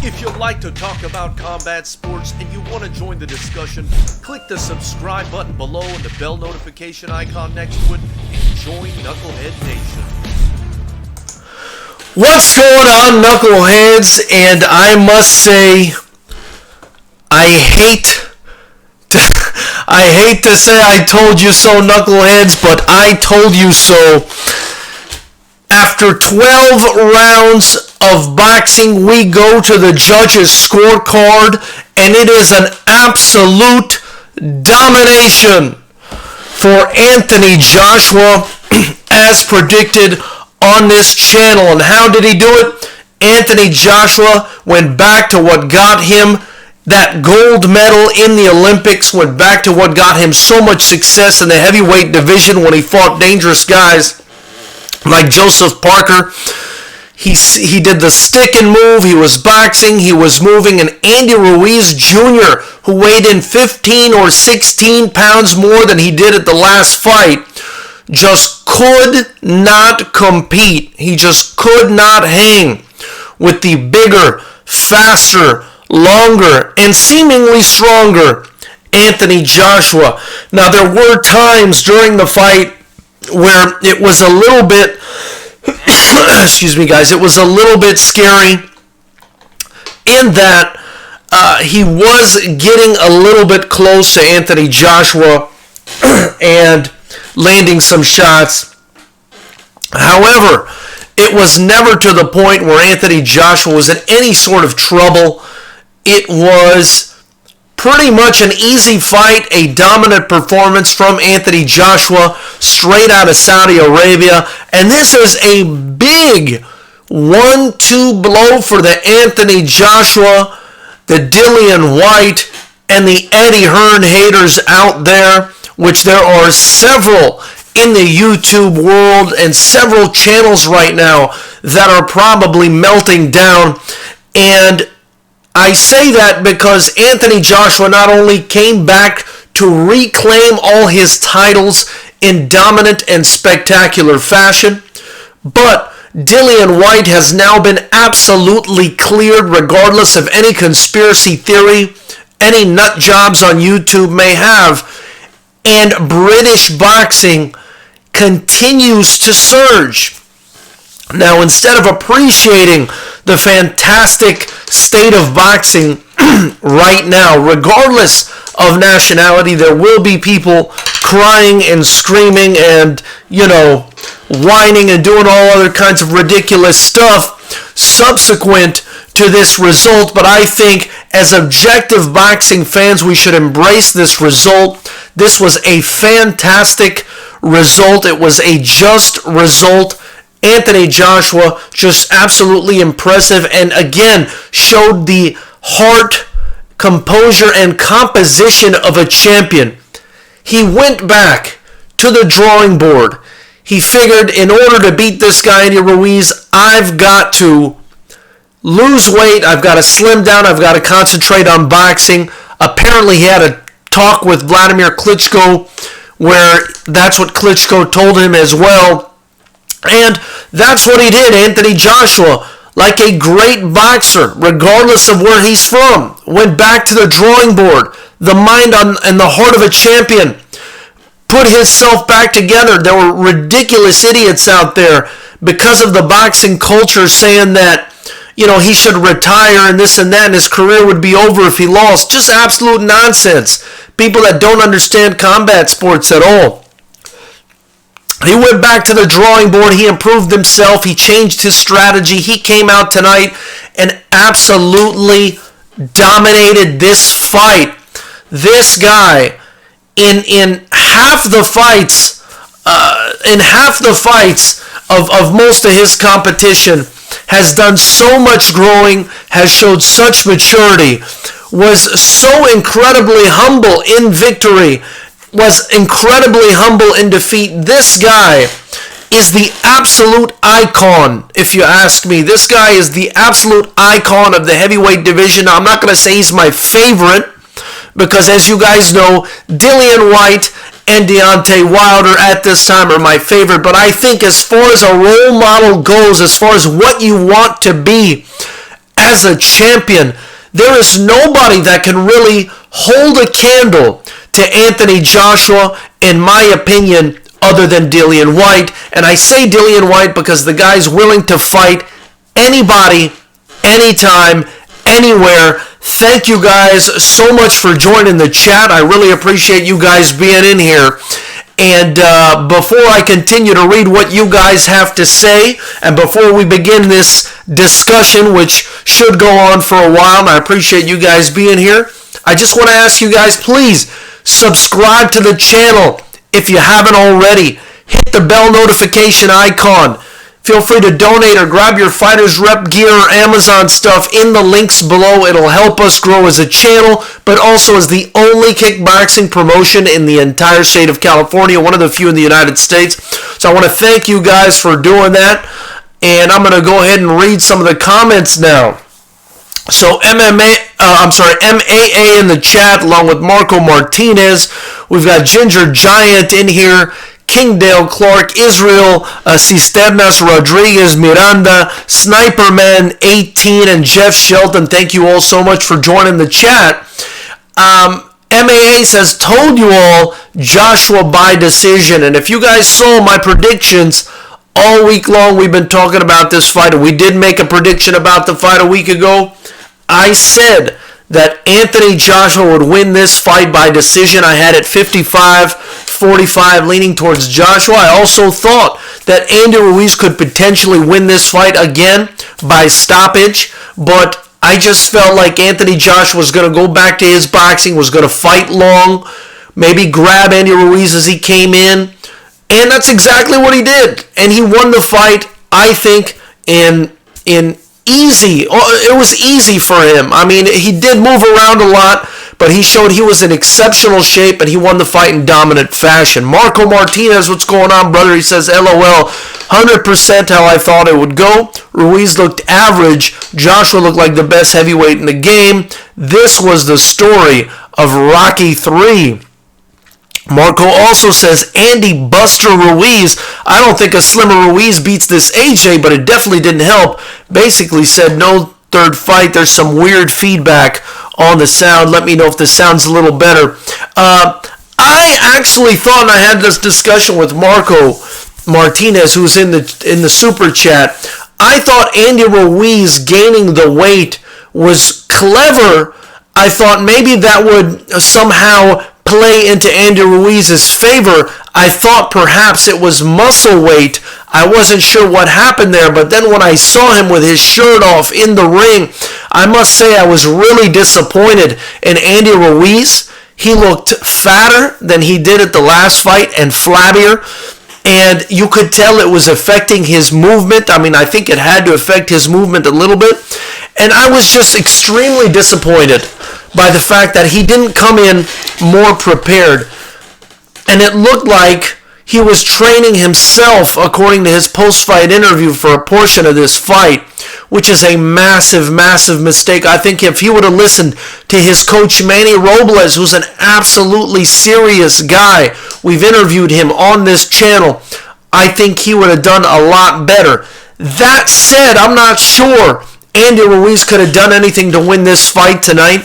If you'd like to talk about combat sports and you want to join the discussion, click the subscribe button below and the bell notification icon next to it and join Knucklehead Nation. What's going on, Knuckleheads? And I must say, I hate to say I told you so, Knuckleheads, but I told you so. After 12 rounds of boxing, we go to the judges' scorecard, and it is an absolute domination for Anthony Joshua, as predicted on this channel. And how did he do it? Anthony Joshua went back to what got him that gold medal in the Olympics, went back to what got him so much success in the heavyweight division when he fought dangerous guys like Joseph Parker. He did the stick and move, he was boxing, he was moving, and Andy Ruiz Jr., who weighed in 15 or 16 pounds more than he did at the last fight, just could not compete. He just could not hang with the bigger, faster, longer, and seemingly stronger Anthony Joshua. Now, there were times during the fight where it was a little bit excuse me, guys, it was a little bit scary in that he was getting a little bit close to Anthony Joshua and landing some shots. However, it was never to the point where Anthony Joshua was in any sort of trouble. It was pretty much an easy fight, a dominant performance from Anthony Joshua straight out of Saudi Arabia. And this is a big 1-2 blow for the Anthony Joshua, the Dillian Whyte, and the Eddie Hearn haters out there, which there are several in the YouTube world and several channels right now that are probably melting down. And I say that because Anthony Joshua not only came back to reclaim all his titles in dominant and spectacular fashion, but Dillian Whyte has now been absolutely cleared regardless of any conspiracy theory any nut jobs on YouTube may have, and British boxing continues to surge. Now, instead of appreciating the fantastic state of boxing right now, regardless of nationality, there will be people crying and screaming and, whining and doing all other kinds of ridiculous stuff subsequent to this result. But I think as objective boxing fans, we should embrace this result. This was a fantastic result. It was a just result. Anthony Joshua, just absolutely impressive, and again, showed the heart, composure, and composition of a champion. He went back to the drawing board. He figured, in order to beat this guy, Andy Ruiz, I've got to lose weight, I've got to slim down, I've got to concentrate on boxing. Apparently, he had a talk with Vladimir Klitschko, where that's what Klitschko told him as well. And that's what he did. Anthony Joshua, like a great boxer, regardless of where he's from, went back to the drawing board, the mind and the heart of a champion, put himself back together. There were ridiculous idiots out there because of the boxing culture saying that, he should retire and this and that, and his career would be over if he lost. Just absolute nonsense. People that don't understand combat sports at all. He went back to the drawing board. He improved himself. He changed his strategy. He came out tonight and absolutely dominated this fight. This guy, in half the fights, of most of his competition, has done so much growing, has showed such maturity, was so incredibly humble in victory, was incredibly humble in defeat. This guy is the absolute icon, if you ask me. This guy is the absolute icon of the heavyweight division. Now, I'm not going to say he's my favorite, because as you guys know, Dillian Whyte and Deontay Wilder at this time are my favorite. But I think as far as a role model goes, as far as what you want to be as a champion, there is nobody that can really hold a candle to Anthony Joshua, in my opinion, other than Dillian Whyte. And I say Dillian Whyte because the guy's willing to fight anybody, anytime, anywhere. Thank you guys so much for joining the chat. I really appreciate you guys being in here. And before I continue to read what you guys have to say, and before we begin this discussion, which should go on for a while, and I appreciate you guys being here, I just want to ask you guys, please subscribe to the channel if you haven't already. Hit the bell notification icon. Feel free to donate or grab your Fighters Rep gear or Amazon stuff in the links below. It'll help us grow as a channel, but also as the only kickboxing promotion in the entire state of California, one of the few in the United States. So I want to thank you guys for doing that, and I'm going to go ahead and read some of the comments now. So MAA in the chat, along with Marco Martinez. We've got Ginger Giant in here. Kingdale Clark, Israel, Cisternas Rodriguez, Miranda, Sniperman 18, and Jeff Shelton. Thank you all so much for joining the chat. MAA says, told you all, Joshua by decision. And if you guys saw my predictions all week long, we've been talking about this fight. And we did make a prediction about the fight a week ago. I said that Anthony Joshua would win this fight by decision. I had it 55-45 leaning towards Joshua. I also thought that Andy Ruiz could potentially win this fight again by stoppage, but I just felt like Anthony Joshua was going to go back to his boxing, was going to fight long, maybe grab Andy Ruiz as he came in, and that's exactly what he did. And he won the fight, I think, in easy. It was easy for him. I mean, he did move around a lot, but he showed he was in exceptional shape, and he won the fight in dominant fashion. Marco Martinez, what's going on, brother? He says, LOL, 100% how I thought it would go. Ruiz looked average. Joshua looked like the best heavyweight in the game. This was the story of Rocky 3. Marco also says, Andy Buster Ruiz. I don't think a slimmer Ruiz beats this AJ, but it definitely didn't help. Basically said no third fight. There's some weird feedback on the sound. Let me know if this sounds a little better. I actually thought, and I had this discussion with Marco Martinez, who's in the super chat, I thought Andy Ruiz gaining the weight was clever. I thought maybe that would somehow play into Andy Ruiz's favor. I thought perhaps it was muscle weight. I wasn't sure what happened there, but then when I saw him with his shirt off in the ring, I must say I was really disappointed in Andy Ruiz. He looked fatter than he did at the last fight and flabbier, and you could tell it was affecting his movement. I mean, I think it had to affect his movement a little bit, and I was just extremely disappointed by the fact that he didn't come in more prepared. And it looked like he was training himself, according to his post-fight interview, for a portion of this fight, which is a massive, massive mistake. I think if he would have listened to his coach, Manny Robles, who's an absolutely serious guy, we've interviewed him on this channel, I think he would have done a lot better. That said, I'm not sure Andy Ruiz could have done anything to win this fight tonight.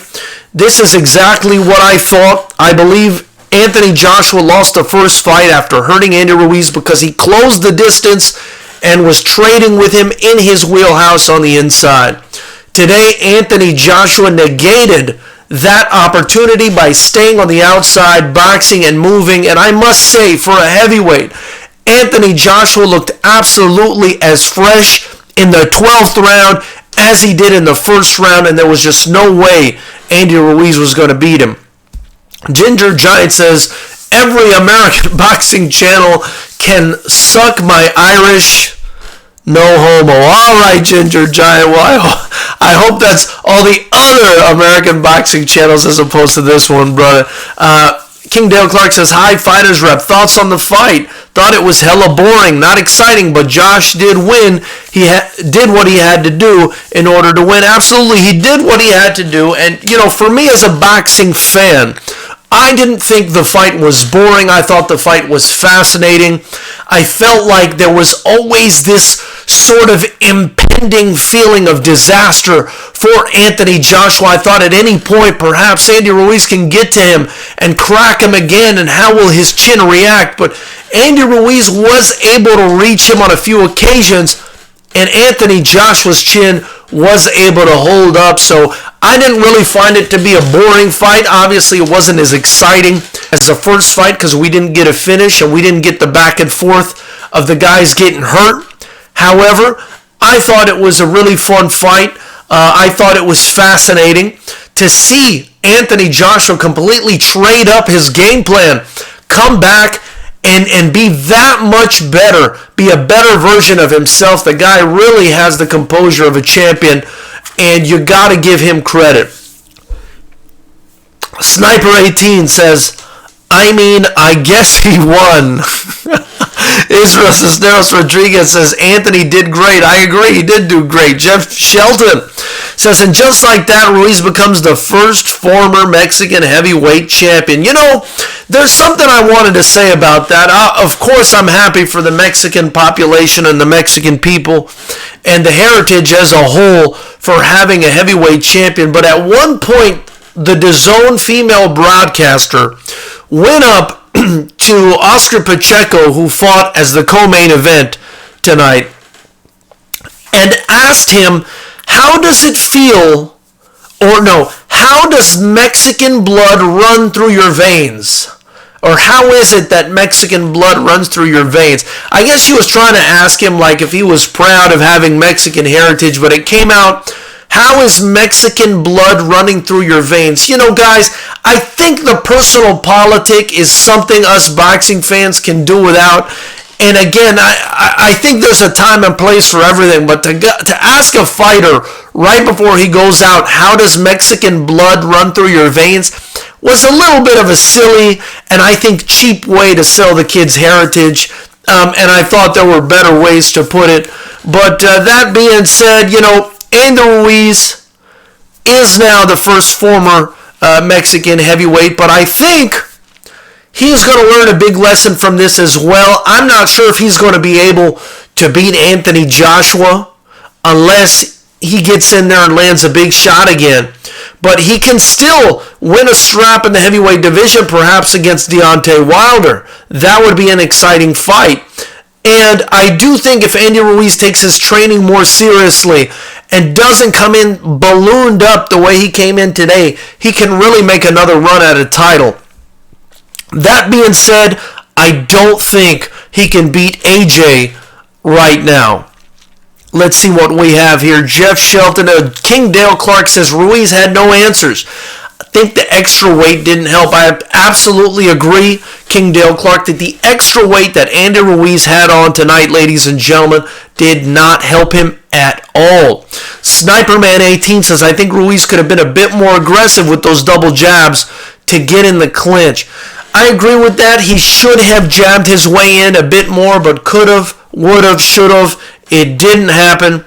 This is exactly what I thought. I believe Anthony Joshua lost the first fight after hurting Andy Ruiz because he closed the distance and was trading with him in his wheelhouse on the inside. Today, Anthony Joshua negated that opportunity by staying on the outside, boxing and moving. And I must say, for a heavyweight, Anthony Joshua looked absolutely as fresh in the 12th round as he did in the first round, and there was just no way Andy Ruiz was going to beat him. Ginger Giant says, every American boxing channel can suck my Irish, no homo. All right, Ginger Giant. Well, I hope that's all the other American boxing channels as opposed to this one, brother. King Dale Clark says, hi, Fighters Rep. Thoughts on the fight? Thought it was hella boring, not exciting, but Josh did win. He did what he had to do in order to win. Absolutely, he did what he had to do. And, you know, for me as a boxing fan, I didn't think the fight was boring. I thought the fight was fascinating. I felt like there was always this sort of impending feeling of disaster for Anthony Joshua. I thought at any point perhaps Andy Ruiz can get to him and crack him again, and how will his chin react? But Andy Ruiz was able to reach him on a few occasions, and Anthony Joshua's chin was able to hold up. So I didn't really find it to be a boring fight. Obviously, it wasn't as exciting as the first fight because we didn't get a finish and we didn't get the back and forth of the guys getting hurt. However, I thought it was a really fun fight. I thought it was fascinating to see Anthony Joshua completely trade up his game plan, come back, and be that much better, be a better version of himself. The guy really has the composure of a champion, and you got to give him credit. Sniper18 says, I guess he won. Israel Cisneros Rodriguez says, Anthony did great. I agree, he did do great. Jeff Shelton says, and just like that, Ruiz becomes the first former Mexican heavyweight champion. You know, there's something I wanted to say about that. Of course, I'm happy for the Mexican population and the Mexican people and the heritage as a whole for having a heavyweight champion. But at one point, the DAZN female broadcaster went up to Oscar Pacheco, who fought as the co-main event tonight, and asked him, how does it feel, or no, how does Mexican blood run through your veins? Or how is it that Mexican blood runs through your veins? I guess she was trying to ask him like if he was proud of having Mexican heritage, but it came out, how is Mexican blood running through your veins? You know, guys, I think the personal politic is something us boxing fans can do without. And again, I think there's a time and place for everything. But to ask a fighter right before he goes out, how does Mexican blood run through your veins, was a little bit of a silly and I think cheap way to sell the kid's heritage. And I thought there were better ways to put it. But that being said, you know, Andy Ruiz is now the first former Mexican heavyweight, but I think he's going to learn a big lesson from this as well. I'm not sure if he's going to be able to beat Anthony Joshua unless he gets in there and lands a big shot again. But he can still win a strap in the heavyweight division, perhaps against Deontay Wilder. That would be an exciting fight. And I do think if Andy Ruiz takes his training more seriously and doesn't come in ballooned up the way he came in today, he can really make another run at a title. That being said, I don't think he can beat AJ right now. Let's see what we have here. Jeff Shelton, King Dale Clark says Ruiz had no answers. I think the extra weight didn't help. I absolutely agree, King Dale Clark, that the extra weight that Andy Ruiz had on tonight, ladies and gentlemen, did not help him at all. Sniperman18 says, I think Ruiz could have been a bit more aggressive with those double jabs to get in the clinch. I agree with that. He should have jabbed his way in a bit more, but could have, would have, should have. It didn't happen,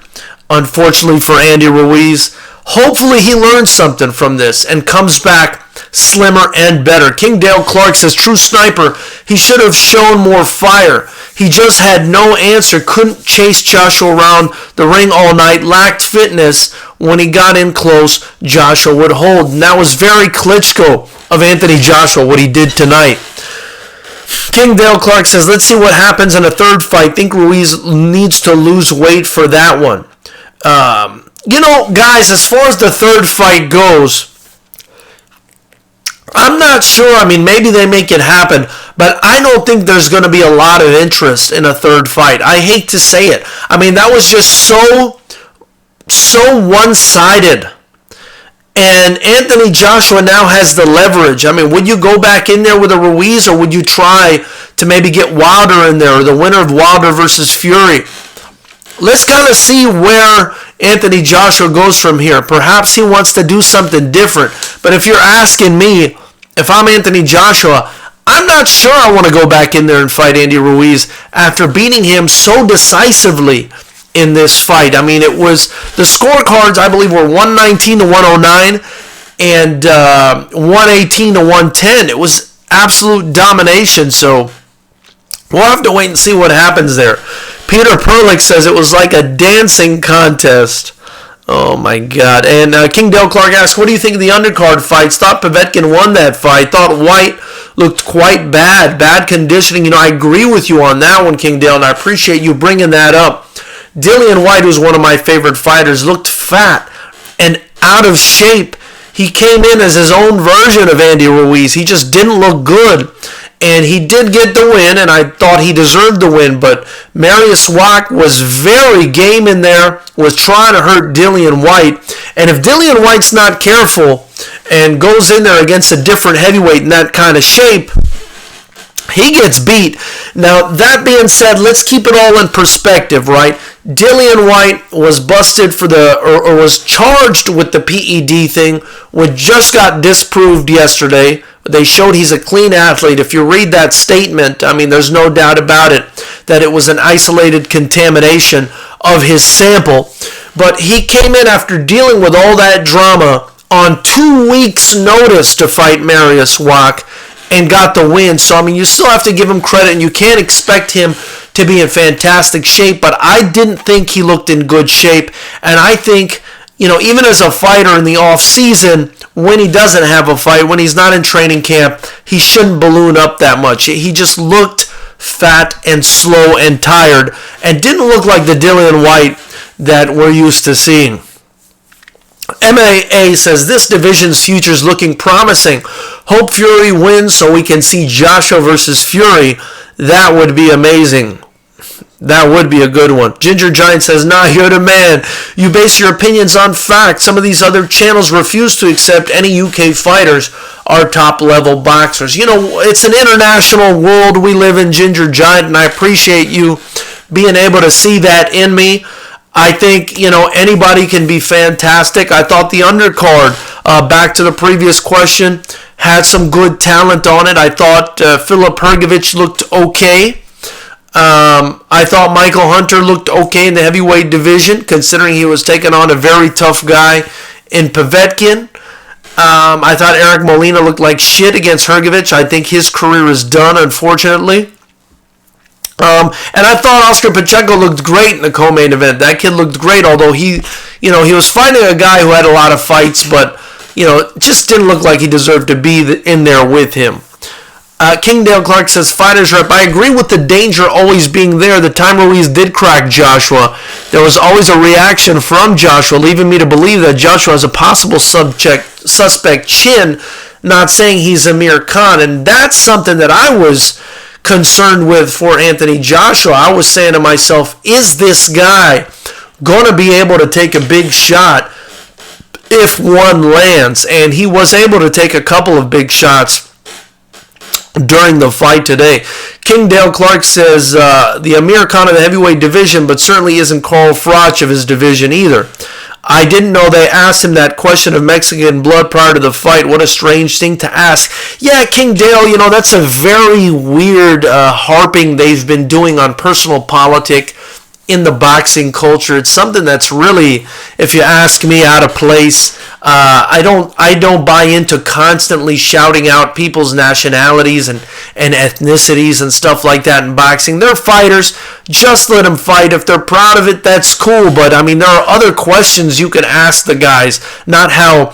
unfortunately, for Andy Ruiz. Hopefully he learns something from this and comes back slimmer and better. King Dale Clark says, true sniper, he should have shown more fire. He just had no answer, couldn't chase Joshua around the ring all night, lacked fitness. When he got in close, Joshua would hold. And that was very Klitschko of Anthony Joshua, what he did tonight. King Dale Clark says, let's see what happens in a third fight. Think Ruiz needs to lose weight for that one. You know, guys, as far as the third fight goes, I'm not sure. I mean, maybe they make it happen, but I don't think there's going to be a lot of interest in a third fight. I hate to say it. I mean, that was just so one-sided. And Anthony Joshua now has the leverage. I mean, would you go back in there with a Ruiz, or would you try to maybe get Wilder in there, or the winner of Wilder versus Fury? Let's kind of see where Anthony Joshua goes from here. Perhaps he wants to do something different. But if you're asking me, if I'm Anthony Joshua, I'm not sure I want to go back in there and fight Andy Ruiz after beating him so decisively in this fight. I mean, it was, the scorecards, I believe, were 119 to 109 and 118 to 110. It was absolute domination, so we'll have to wait and see what happens there. Peter Perlick says it was like a dancing contest. Oh my God. And King Dale Clark asks, what do you think of the undercard fights? Thought Povetkin won that fight. Thought White looked quite bad. Bad conditioning. I agree with you on that one, King Dale, and I appreciate you bringing that up. Dillian White, who's one of my favorite fighters, looked fat and out of shape. He came in as his own version of Andy Ruiz. He just didn't look good. And he did get the win, and I thought he deserved the win. But Marius Wack was very game in there, was trying to hurt Dillian White. And if Dillian White's not careful and goes in there against a different heavyweight in that kind of shape, he gets beat. Now, that being said, let's keep it all in perspective, right? Dillian White was busted for or was charged with the PED thing, which just got disproved yesterday. They showed he's a clean athlete. If you read that statement, there's no doubt about it that it was an isolated contamination of his sample. But he came in after dealing with all that drama on 2 weeks' notice to fight Marius Wack and got the win. So, you still have to give him credit, and you can't expect him to be in fantastic shape. But I didn't think he looked in good shape. And I think, even as a fighter in the off-season, when he doesn't have a fight, when he's not in training camp, he shouldn't balloon up that much. He just looked fat and slow and tired and didn't look like the Dillian White that we're used to seeing. MAA says this division's future is looking promising. Hope Fury wins so we can see Joshua versus Fury. That would be amazing. That would be a good one. Ginger Giant says, nah, you're the man. You base your opinions on fact. Some of these other channels refuse to accept any UK fighters are top-level boxers. It's an international world we live in, Ginger Giant, and I appreciate you being able to see that in me. I think, anybody can be fantastic. I thought the undercard, back to the previous question, had some good talent on it. I thought Filip Hrgović looked okay. I thought Michael Hunter looked okay in the heavyweight division, considering he was taking on a very tough guy in Povetkin. I thought Eric Molina looked like shit against Hrgović. I think his career is done, unfortunately. And I thought Oscar Pacheco looked great in the co-main event. That kid looked great, although he was fighting a guy who had a lot of fights, but, just didn't look like he deserved to be in there with him. King Dale Clark says, Fighters Rep, I agree with the danger always being there. The time Ruiz did crack Joshua, there was always a reaction from Joshua, leaving me to believe that Joshua has a possible suspect chin, not saying he's Amir Khan. And that's something that I was concerned with for Anthony Joshua. I was saying to myself, is this guy going to be able to take a big shot if one lands? And he was able to take a couple of big shots during the fight today. King Dale Clark says the Amir Khan of the heavyweight division, but certainly isn't Carl Froch of his division either. I didn't know they asked him that question of Mexican blood prior to the fight. What a strange thing to ask. Yeah, King Dale, that's a very weird harping they've been doing on personal politic in the boxing culture. It's something that's really, if you ask me, out of place. I don't buy into constantly shouting out people's nationalities and ethnicities and stuff like that in boxing. They're fighters. Just let them fight. If they're proud of it, that's cool. But there are other questions you can ask the guys. Not how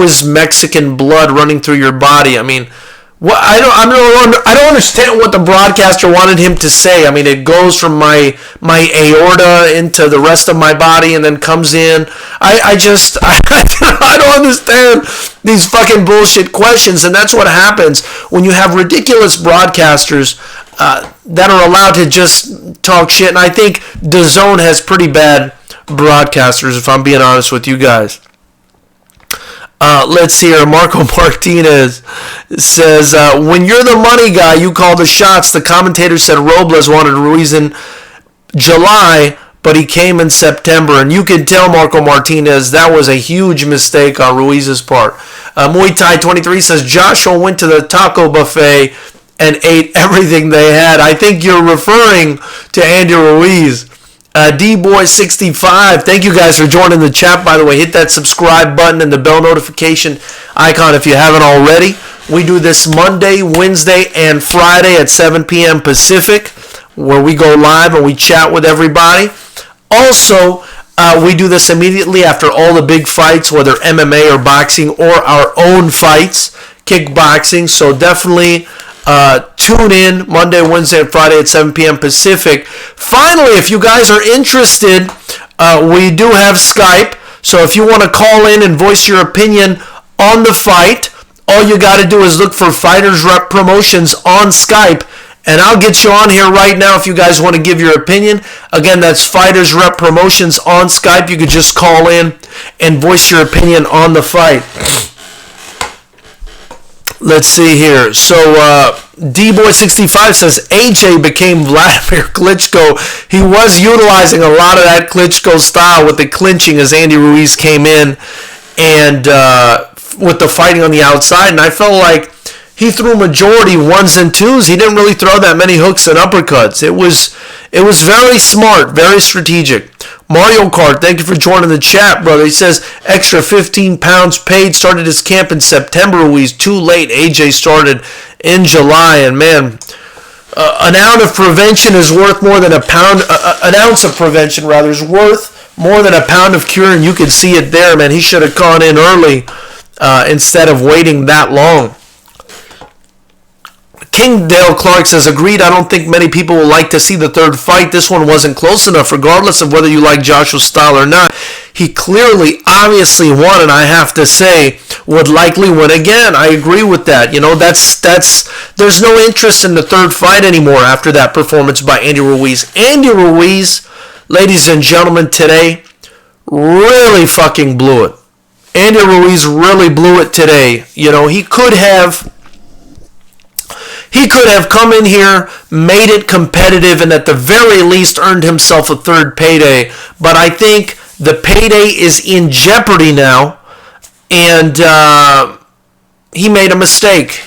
is Mexican blood running through your body? I don't understand what the broadcaster wanted him to say. It goes from my aorta into the rest of my body and then comes in. I don't understand these fucking bullshit questions, and that's what happens when you have ridiculous broadcasters that are allowed to just talk shit. And I think DAZN has pretty bad broadcasters, if I'm being honest with you guys. Let's see here. Marco Martinez says, when you're the money guy, you call the shots. The commentator said Robles wanted Ruiz in July, but he came in September. And you can tell Marco Martinez that was a huge mistake on Ruiz's part. Muay Thai 23 says, Joshua went to the taco buffet and ate everything they had. I think you're referring to Andy Ruiz. D-Boy65, thank you guys for joining the chat, by the way. Hit that subscribe button and the bell notification icon if you haven't already. We do this Monday, Wednesday, and Friday at 7 p.m. Pacific. where we go live and we chat with everybody. Also, we do this immediately after all the big fights, whether MMA or boxing or our own fights, kickboxing. So definitely tune in Monday, Wednesday, and Friday at 7 p.m. Pacific. Finally, if you guys are interested, we do have Skype. So if you want to call in and voice your opinion on the fight, all you got to do is look for Fighters Rep Promotions on Skype, and I'll get you on here right now if you guys want to give your opinion. Again, that's Fighters Rep Promotions on Skype. You could just call in and voice your opinion on the fight. Let's see here. So, D-Boy65 says, AJ became Vladimir Klitschko. He was utilizing a lot of that Klitschko style with the clinching as Andy Ruiz came in and with the fighting on the outside. And I felt like he threw majority ones and twos. He didn't really throw that many hooks and uppercuts. It was very smart, very strategic. Mario Kart, thank you for joining the chat, brother. He says, extra 15 pounds paid, started his camp in September. He's too late. AJ started in July, and man, an ounce of prevention is worth more than a pound. An ounce of prevention, rather, is worth more than a pound of cure, and you can see it there, man. He should have gone in early instead of waiting that long. King Dale Clark says, agreed, I don't think many people will like to see the third fight. This one wasn't close enough, regardless of whether you like Joshua's style or not. He clearly, obviously won, and I have to say, would likely win again. I agree with that. You know, there's no interest in the third fight anymore after that performance by Andy Ruiz. Andy Ruiz, ladies and gentlemen, today, really fucking blew it. Andy Ruiz really blew it today. You know, he could have come in here, made it competitive, and at the very least earned himself a third payday. But I think the payday is in jeopardy now, and he made a mistake.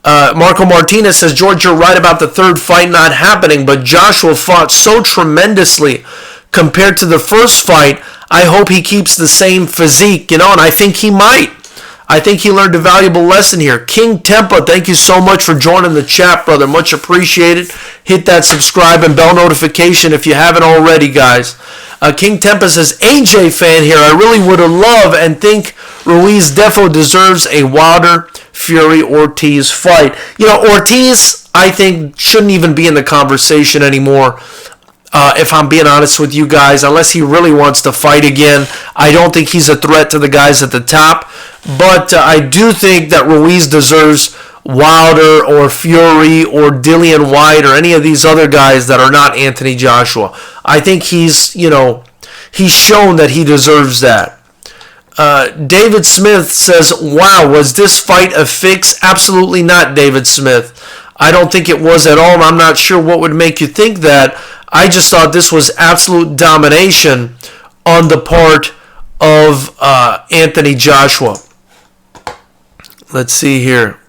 Marco Martinez says, George, you're right about the third fight not happening, but Joshua fought so tremendously compared to the first fight. I hope he keeps the same physique, and I think he might. I think he learned a valuable lesson here. King Tempa, thank you so much for joining the chat, brother. Much appreciated. Hit that subscribe and bell notification if you haven't already, guys. King Tempa says, AJ fan here. I really would have loved and think Ruiz defo deserves a Wilder Fury Ortiz fight. Ortiz, I think, shouldn't even be in the conversation anymore. If I'm being honest with you guys, unless he really wants to fight again. I don't think he's a threat to the guys at the top. But I do think that Ruiz deserves Wilder or Fury or Dillian White or any of these other guys that are not Anthony Joshua. I think he's shown that he deserves that. David Smith says, wow, was this fight a fix? Absolutely not, David Smith. I don't think it was at all. I'm not sure what would make you think that. I just thought this was absolute domination on the part of Anthony Joshua. Let's see here.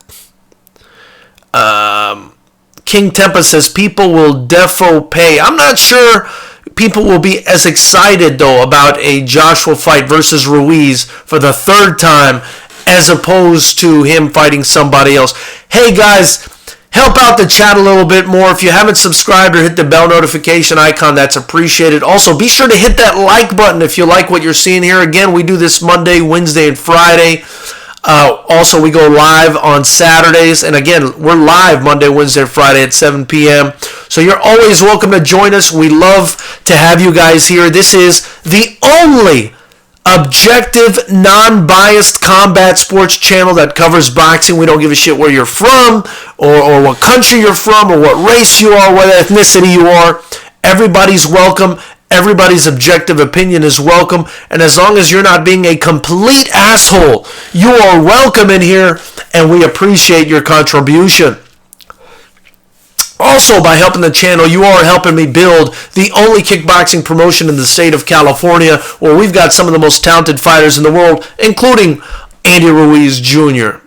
King Tempa says, people will defo pay. I'm not sure people will be as excited, though, about a Joshua fight versus Ruiz for the third time as opposed to him fighting somebody else. Hey, guys, help out the chat a little bit more. If you haven't subscribed or hit the bell notification icon, that's appreciated. Also, be sure to hit that like button if you like what you're seeing here. Again, we do this Monday, Wednesday, and Friday. Also, we go live on Saturdays. And again, we're live Monday, Wednesday, and Friday at 7 p.m. So you're always welcome to join us. We love to have you guys here. This is the only objective, non-biased combat sports channel that covers boxing. We don't give a shit where you're from or what country you're from or what race you are, what ethnicity you are. Everybody's welcome. Everybody's objective opinion is welcome. And as long as you're not being a complete asshole, you are welcome in here, and we appreciate your contribution. Also, by helping the channel, you are helping me build the only kickboxing promotion in the state of California, where we've got some of the most talented fighters in the world, including Andy Ruiz Jr.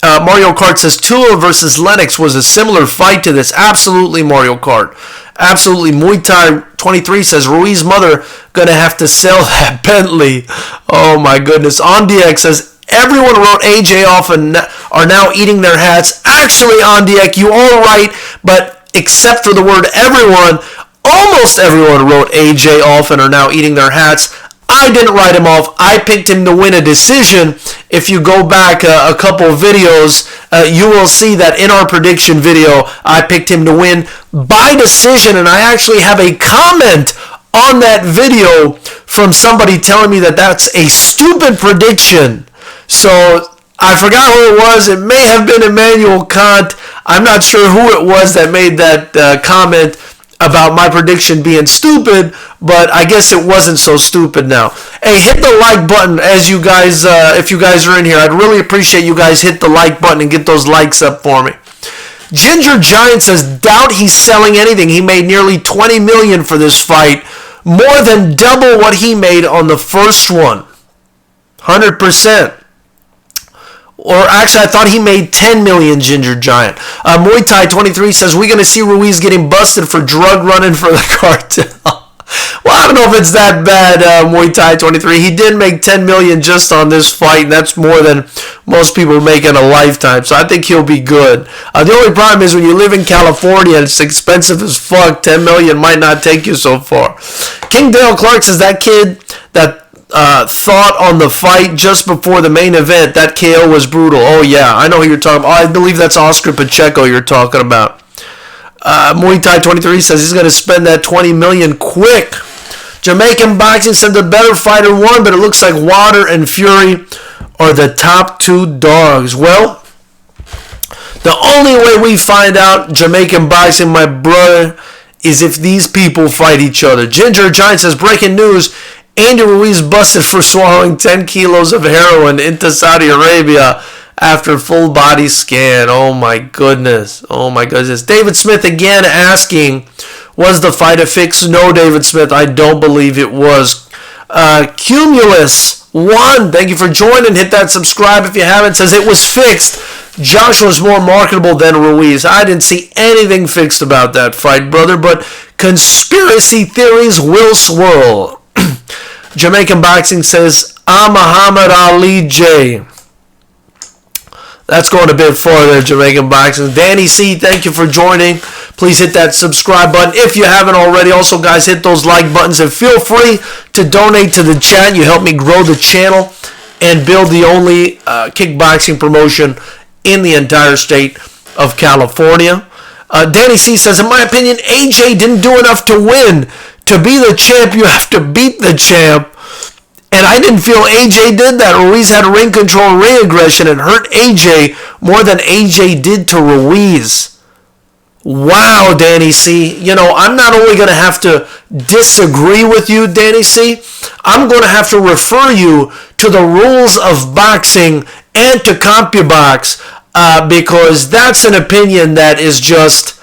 Mario Kart says, Tua versus Lennox was a similar fight to this. Absolutely, Mario Kart. Absolutely. Muay Thai 23 says, Ruiz's mother going to have to sell that Bentley. Oh, my goodness. OnDX says, everyone wrote AJ off and are now eating their hats. Actually, Ondiek, you all right, but except for the word everyone, almost everyone wrote AJ off and are now eating their hats. I didn't write him off. I picked him to win a decision. If you go back a couple videos, you will see that in our prediction video, I picked him to win by decision, and I actually have a comment on that video from somebody telling me that that's a stupid prediction. So I forgot who it was. It may have been Emmanuel Kant. I'm not sure who it was that made that comment about my prediction being stupid, but I guess it wasn't so stupid now. Hey, hit the like button as you guys, if you guys are in here. I'd really appreciate you guys hit the like button and get those likes up for me. Ginger Giant says, doubt he's selling anything. He made nearly $20 million for this fight, more than double what he made on the first one. 100%. Or actually, I thought he made $10 million, Ginger Giant. Muay Thai 23 says, we're going to see Ruiz getting busted for drug running for the cartel. Well, I don't know if it's that bad, Muay Thai 23. He did make $10 million just on this fight, and that's more than most people make in a lifetime. So I think he'll be good. The only problem is when you live in California and it's expensive as fuck, $10 million might not take you so far. King Dale Clark says that kid that thought on the fight just before the main event, that KO was brutal. Oh, yeah, I know who you're talking about. I believe that's Oscar Pacheco you're talking about. Muay Thai 23 says he's going to spend that $20 million quick. Jamaican Boxing said the better fighter won, but it looks like Wilder and Fury are the top two dogs. Well, the only way we find out Jamaican Boxing, my brother, is if these people fight each other. Ginger Giant says, breaking news, Andy Ruiz busted for swallowing 10 kilos of heroin into Saudi Arabia after full body scan. Oh my goodness. Oh my goodness. David Smith again asking, was the fight a fix? No, David Smith, I don't believe it was. Cumulus1, thank you for joining. Hit that subscribe if you haven't. Says it was fixed. Joshua's more marketable than Ruiz. I didn't see anything fixed about that fight, brother, but conspiracy theories will swirl. Jamaican Boxing says, I'm Muhammad Ali J. That's going a bit farther, Jamaican Boxing. Danny C, thank you for joining. Please hit that subscribe button if you haven't already. Also, guys, hit those like buttons and feel free to donate to the chat. You help me grow the channel and build the only kickboxing promotion in the entire state of California. Danny C says, in my opinion, AJ didn't do enough to win. To be the champ, you have to beat the champ. And I didn't feel AJ did that. Ruiz had ring control, ring aggression, and hurt AJ more than AJ did to Ruiz. Wow, Danny C. You know, I'm not only going to have to disagree with you, Danny C. I'm going to have to refer you to the rules of boxing and to CompuBox because that's an opinion that is just...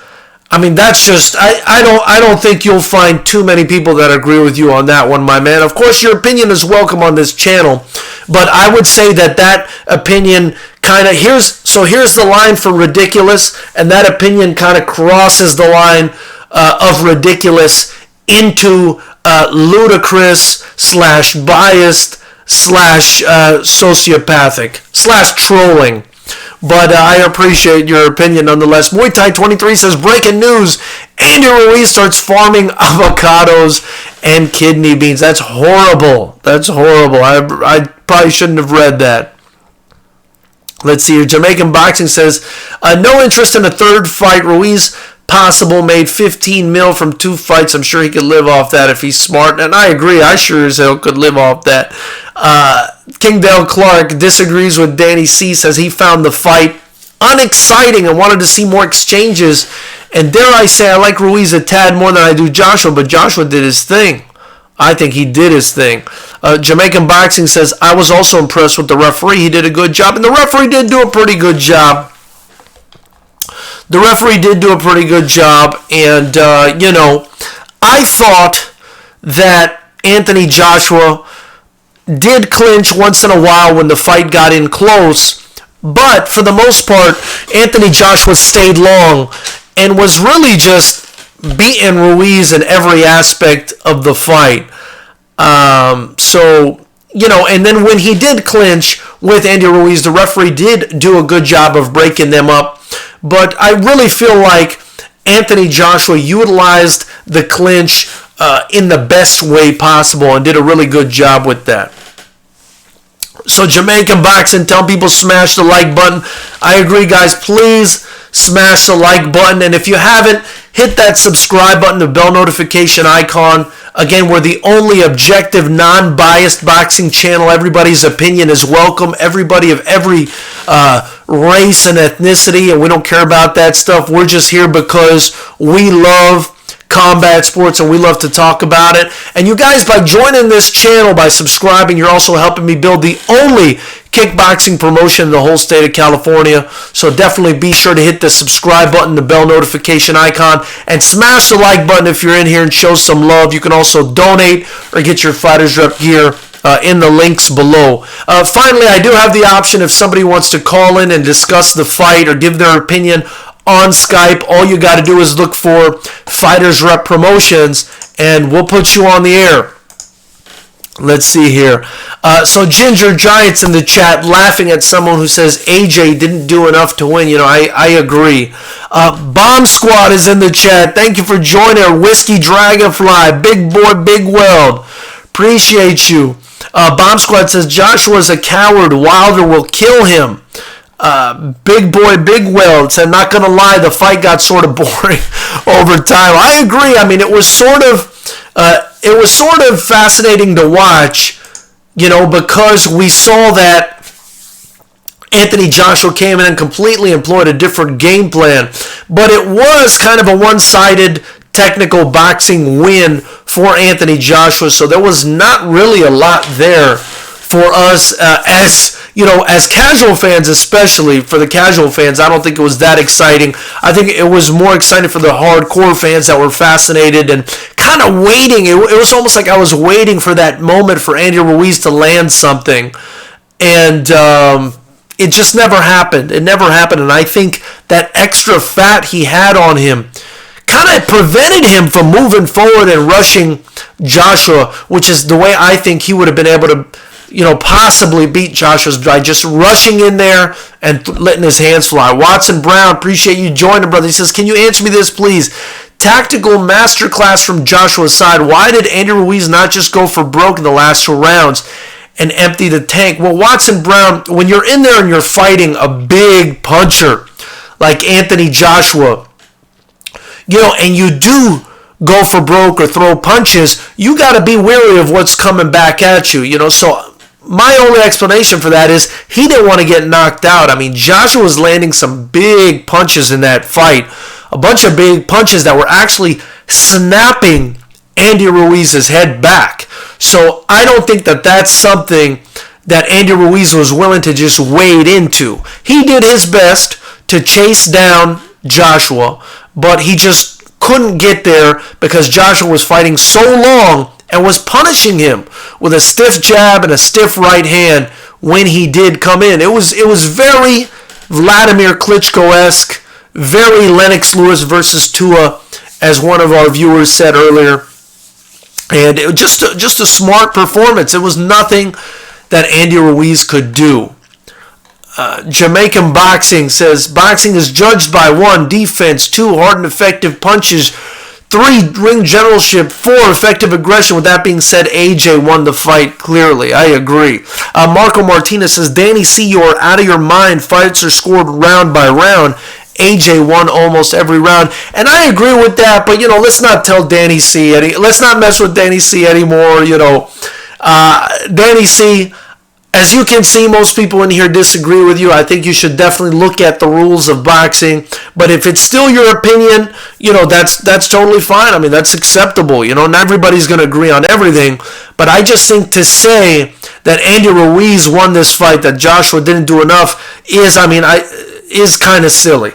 I mean, that's just, I don't think you'll find too many people that agree with you on that one, my man. Of course, your opinion is welcome on this channel, but I would say that opinion kind of, here's the line for ridiculous, and that opinion kind of crosses the line of ridiculous into ludicrous / biased / sociopathic / trolling. But I appreciate your opinion nonetheless. Muay Thai 23 says, breaking news, Andy Ruiz starts farming avocados and kidney beans. That's horrible. That's horrible. I probably shouldn't have read that. Let's see here. Jamaican Boxing says, no interest in a third fight. Ruiz possible, made 15 mil from 2 fights. I'm sure he could live off that if he's smart. And I agree. I sure as hell could live off that. King Dale Clark disagrees with Danny C. Says he found the fight unexciting and wanted to see more exchanges. And dare I say, I like Ruiz a tad more than I do Joshua, but Joshua did his thing. I think he did his thing. Jamaican Boxing says, I was also impressed with the referee. He did a good job, and the referee did do a pretty good job. The referee did do a pretty good job, and, I thought that Anthony Joshua did clinch once in a while when the fight got in close, but for the most part, Anthony Joshua stayed long and was really just beating Ruiz in every aspect of the fight. And then when he did clinch, with Andy Ruiz. The referee did do a good job of breaking them up. But I really feel like Anthony Joshua utilized the clinch in the best way possible and did a really good job with that. So Jamaican Boxing, tell people smash the like button. I agree, guys. Please smash the like button. And if you haven't, hit that subscribe button, the bell notification icon. Again, we're the only objective, non-biased boxing channel. Everybody's opinion is welcome. Everybody of every race and ethnicity, and we don't care about that stuff. We're just here because we love combat sports and we love to talk about it. And you guys, by joining this channel, by subscribing, you're also helping me build the only kickboxing promotion in the whole state of California. So definitely be sure to hit the subscribe button, the bell notification icon, and smash the like button if you're in here and show some love. You can also donate or get your Fighters Rep gear in the links below. Finally, I do have the option if somebody wants to call in and discuss the fight or give their opinion on Skype. All you got to do is look for Fighters Rep Promotions, and we'll put you on the air. Let's see here. So Ginger Giant's in the chat laughing at someone who says AJ didn't do enough to win. You know, I agree. Bomb Squad is in the chat. Thank you for joining our Whiskey Dragonfly. Big boy, big weld. Appreciate you. Bomb Squad says Joshua's a coward. Wilder will kill him. Big boy, big weld said, not gonna lie, the fight got sort of boring over time. I agree. I mean, it was sort of fascinating to watch, you know, because we saw that Anthony Joshua came in and completely employed a different game plan, but it was kind of a one-sided technical boxing win for Anthony Joshua, so there was not really a lot there for us as casual fans, especially for the casual fans. I don't think it was that exciting. I think it was more exciting for the hardcore fans that were fascinated and kind of waiting. It was almost like I was waiting for that moment for Andy Ruiz to land something, and it just never happened. It never happened, and I think that extra fat he had on him kind of prevented him from moving forward and rushing Joshua, which is the way I think he would have been able to, you know, possibly beat Joshua, by just rushing in there and letting his hands fly. Watson Brown, appreciate you joining, brother. He says, can you answer me this, please? Tactical masterclass from Joshua's side. Why did Andy Ruiz not just go for broke in the last 2 rounds and empty the tank? Well, Watson Brown, when you're in there and you're fighting a big puncher like Anthony Joshua, you know, and you do go for broke or throw punches, you got to be wary of what's coming back at you, you know. So my only explanation for that is he didn't want to get knocked out. I mean, Joshua was landing some big punches in that fight, a bunch of big punches that were actually snapping Andy Ruiz's head back. So I don't think that that's something that Andy Ruiz was willing to just wade into. He did his best to chase down Joshua, but he just couldn't get there because Joshua was fighting so long and was punishing him with a stiff jab and a stiff right hand when he did come in. It was very Vladimir Klitschko-esque, very Lennox Lewis versus Tua, as one of our viewers said earlier. And it was just a smart performance. It was nothing that Andy Ruiz could do. Jamaican Boxing says, boxing is judged by 1, defense, 2, hard and effective punches, 3, ring generalship, 4, effective aggression. With that being said, AJ won the fight clearly. I agree. Marco Martinez says, Danny C., you're out of your mind. Fights are scored round by round. AJ won almost every round. And I agree with that, but, you know, let's not tell Danny C. Let's not mess with Danny C. anymore, you know. Danny C., as you can see, most people in here disagree with you. I think you should definitely look at the rules of boxing. But if it's still your opinion, you know, that's totally fine. I mean, that's acceptable. You know, not everybody's going to agree on everything. But I just think to say that Andy Ruiz won this fight, that Joshua didn't do enough, is kind of silly.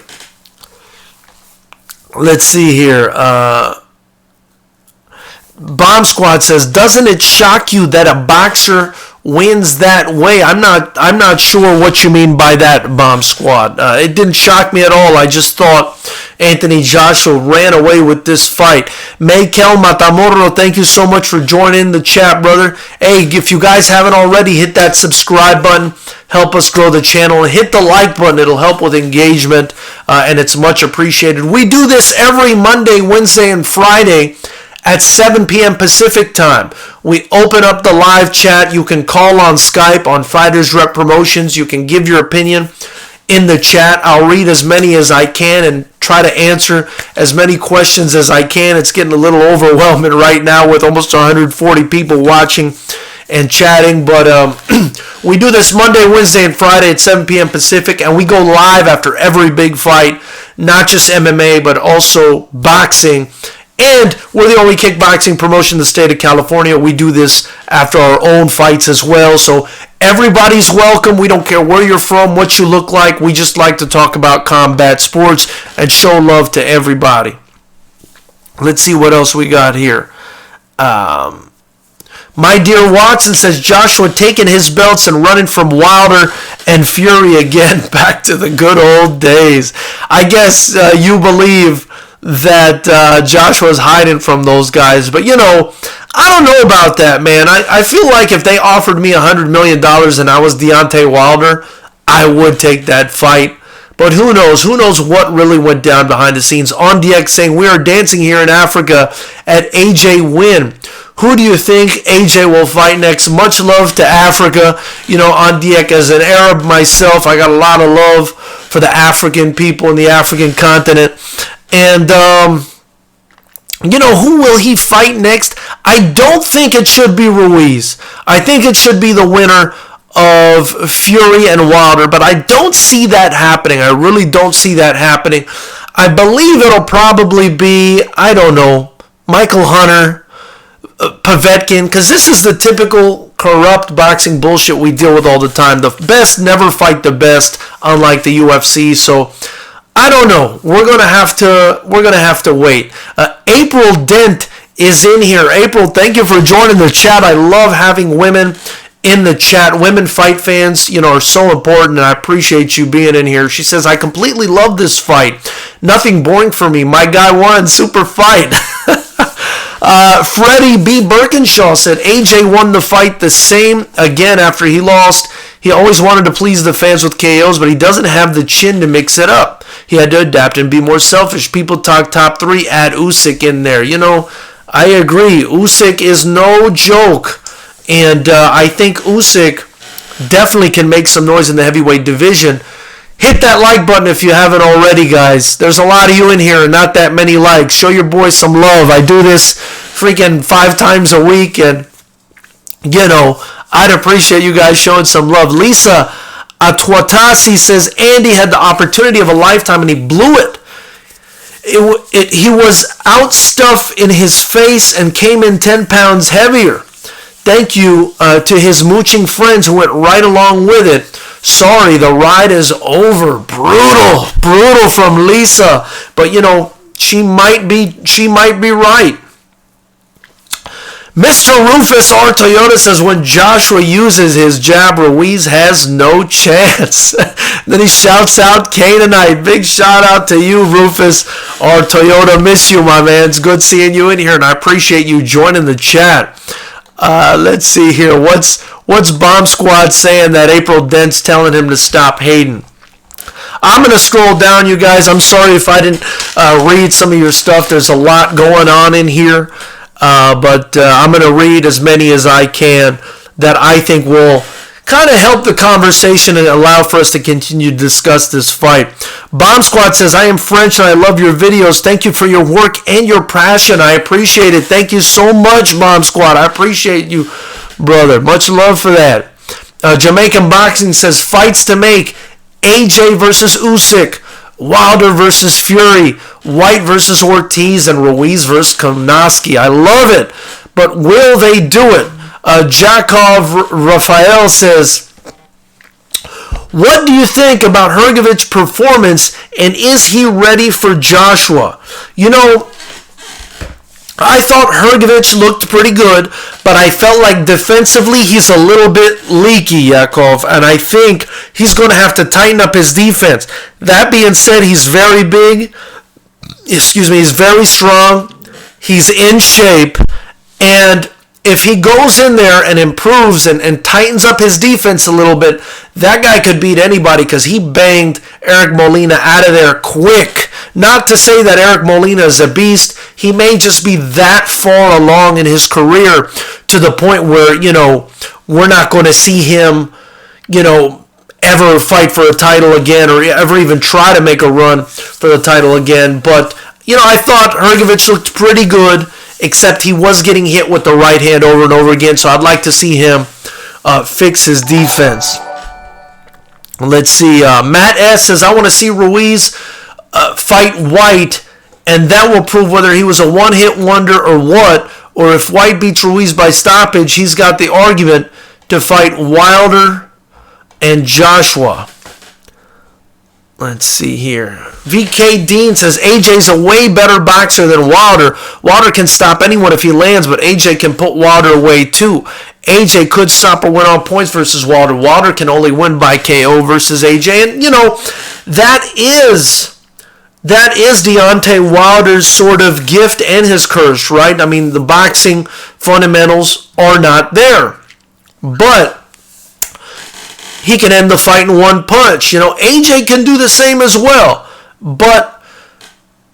Let's see here. Bomb Squad says, doesn't it shock you that a boxer wins that way. I'm not sure what you mean by that, Bomb Squad. It didn't shock me at all. I just thought Anthony Joshua ran away with this fight. Mikel Matamoro, thank you so much for joining the chat, brother. Hey, if you guys haven't already, hit that subscribe button. Help us grow the channel. Hit the like button. It'll help with engagement, and it's much appreciated. We do this every Monday, Wednesday, and Friday at 7 p.m. Pacific time. We open up the live chat. You can call on Skype on Fighters Rep Promotions. You can give your opinion in the chat. I'll read as many as I can and try to answer as many questions as I can. It's getting a little overwhelming right now with almost 140 people watching and chatting, but we do this Monday, Wednesday, and Friday at 7 p.m. Pacific, and we go live after every big fight, not just MMA, but also boxing. And we're the only kickboxing promotion in the state of California. We do this after our own fights as well. So everybody's welcome. We don't care where you're from, what you look like. We just like to talk about combat sports and show love to everybody. Let's see what else we got here. My dear Watson says Joshua taking his belts and running from Wilder and Fury again, back to the good old days. I guess you believe that Joshua's hiding from those guys. But, you know, I don't know about that, man. I feel like if they offered me $100 million and I was Deontay Wilder, I would take that fight. But who knows? Who knows what really went down behind the scenes? On DX saying, we are dancing here in Africa at AJ Win. Who do you think AJ will fight next? Much love to Africa. You know, on DX, as an Arab myself, I got a lot of love for the African people in the African continent. And, you know, who will he fight next? I don't think it should be Ruiz. I think it should be the winner of Fury and Wilder, but I don't see that happening. I really don't see that happening. I believe it'll probably be, I don't know, Michael Hunter, Povetkin, because this is the typical corrupt boxing bullshit we deal with all the time. The best never fight the best, unlike the UFC. So I don't know. We're gonna have to wait. April Dent is in here. April, thank you for joining the chat. I love having women in the chat. Women fight fans, you know, are so important, and I appreciate you being in here. She says, I completely love this fight. Nothing boring for me. My guy won. Super fight. Freddie B. Birkinshaw said AJ won the fight the same again after he lost. He always wanted to please the fans with KOs, but he doesn't have the chin to mix it up. He had to adapt and be more selfish. People talk top three, add Usyk in there. You know, I agree. Usyk is no joke. And I think Usyk definitely can make some noise in the heavyweight division. Hit that like button if you haven't already, guys. There's a lot of you in here and not that many likes. Show your boys some love. I do this freaking 5 times a week, and, you know, I'd appreciate you guys showing some love. Lisa Atwatasi says Andy had the opportunity of a lifetime and he blew it. He was outstuffed in his face and came in 10 pounds heavier. Thank you to his mooching friends who went right along with it. Sorry, the ride is over. Brutal from Lisa. But, you know, she might be right. Mr. Rufus R. Toyota says when Joshua uses his jab, Ruiz has no chance. Then he shouts out K tonight. Big shout out to you, Rufus R. Toyota. Miss you, my man. It's good seeing you in here, and I appreciate you joining the chat. Let's see here. What's Bomb Squad saying that April Dent's telling him to stop hating? I'm going to scroll down, you guys. I'm sorry if I didn't read some of your stuff. There's a lot going on in here. But I'm going to read as many as I can that I think will kind of help the conversation and allow for us to continue to discuss this fight. Bomb Squad says, I am French and I love your videos. Thank you for your work and your passion. I appreciate it. Thank you so much, Bomb Squad. I appreciate you, brother. Much love for that. Jamaican Boxing says, fights to make. AJ versus Usyk. Wilder versus Fury, White versus Ortiz, and Ruiz versus Konoski. I love it, but will they do it? Jakov Rafael says, what do you think about Hrgovic's performance, and is he ready for Joshua? You know, I thought Hrgovic looked pretty good, but I felt like defensively he's a little bit leaky, Yakov, and I think he's going to have to tighten up his defense. That being said, he's very big. He's very strong. He's in shape, and if he goes in there and improves and tightens up his defense a little bit, that guy could beat anybody because he banged Eric Molina out of there quick. Not to say that Eric Molina is a beast. He may just be that far along in his career to the point where, we're not going to see him, ever fight for a title again or ever even try to make a run for the title again. But, I thought Hrgovic looked pretty good, except he was getting hit with the right hand over and over again, so I'd like to see him fix his defense. Let's see. Matt S. says, I want to see Ruiz fight White, and that will prove whether he was a one-hit wonder or what, or if White beats Ruiz by stoppage, he's got the argument to fight Wilder and Joshua. Let's see here. VK Dean says, AJ's a way better boxer than Wilder. Wilder can stop anyone if he lands, but AJ can put Wilder away too. AJ could stop or win on points versus Wilder. Wilder can only win by KO versus AJ. And, that is Deontay Wilder's sort of gift and his curse, right? I mean, the boxing fundamentals are not there. But he can end the fight in one punch. AJ can do the same as well. But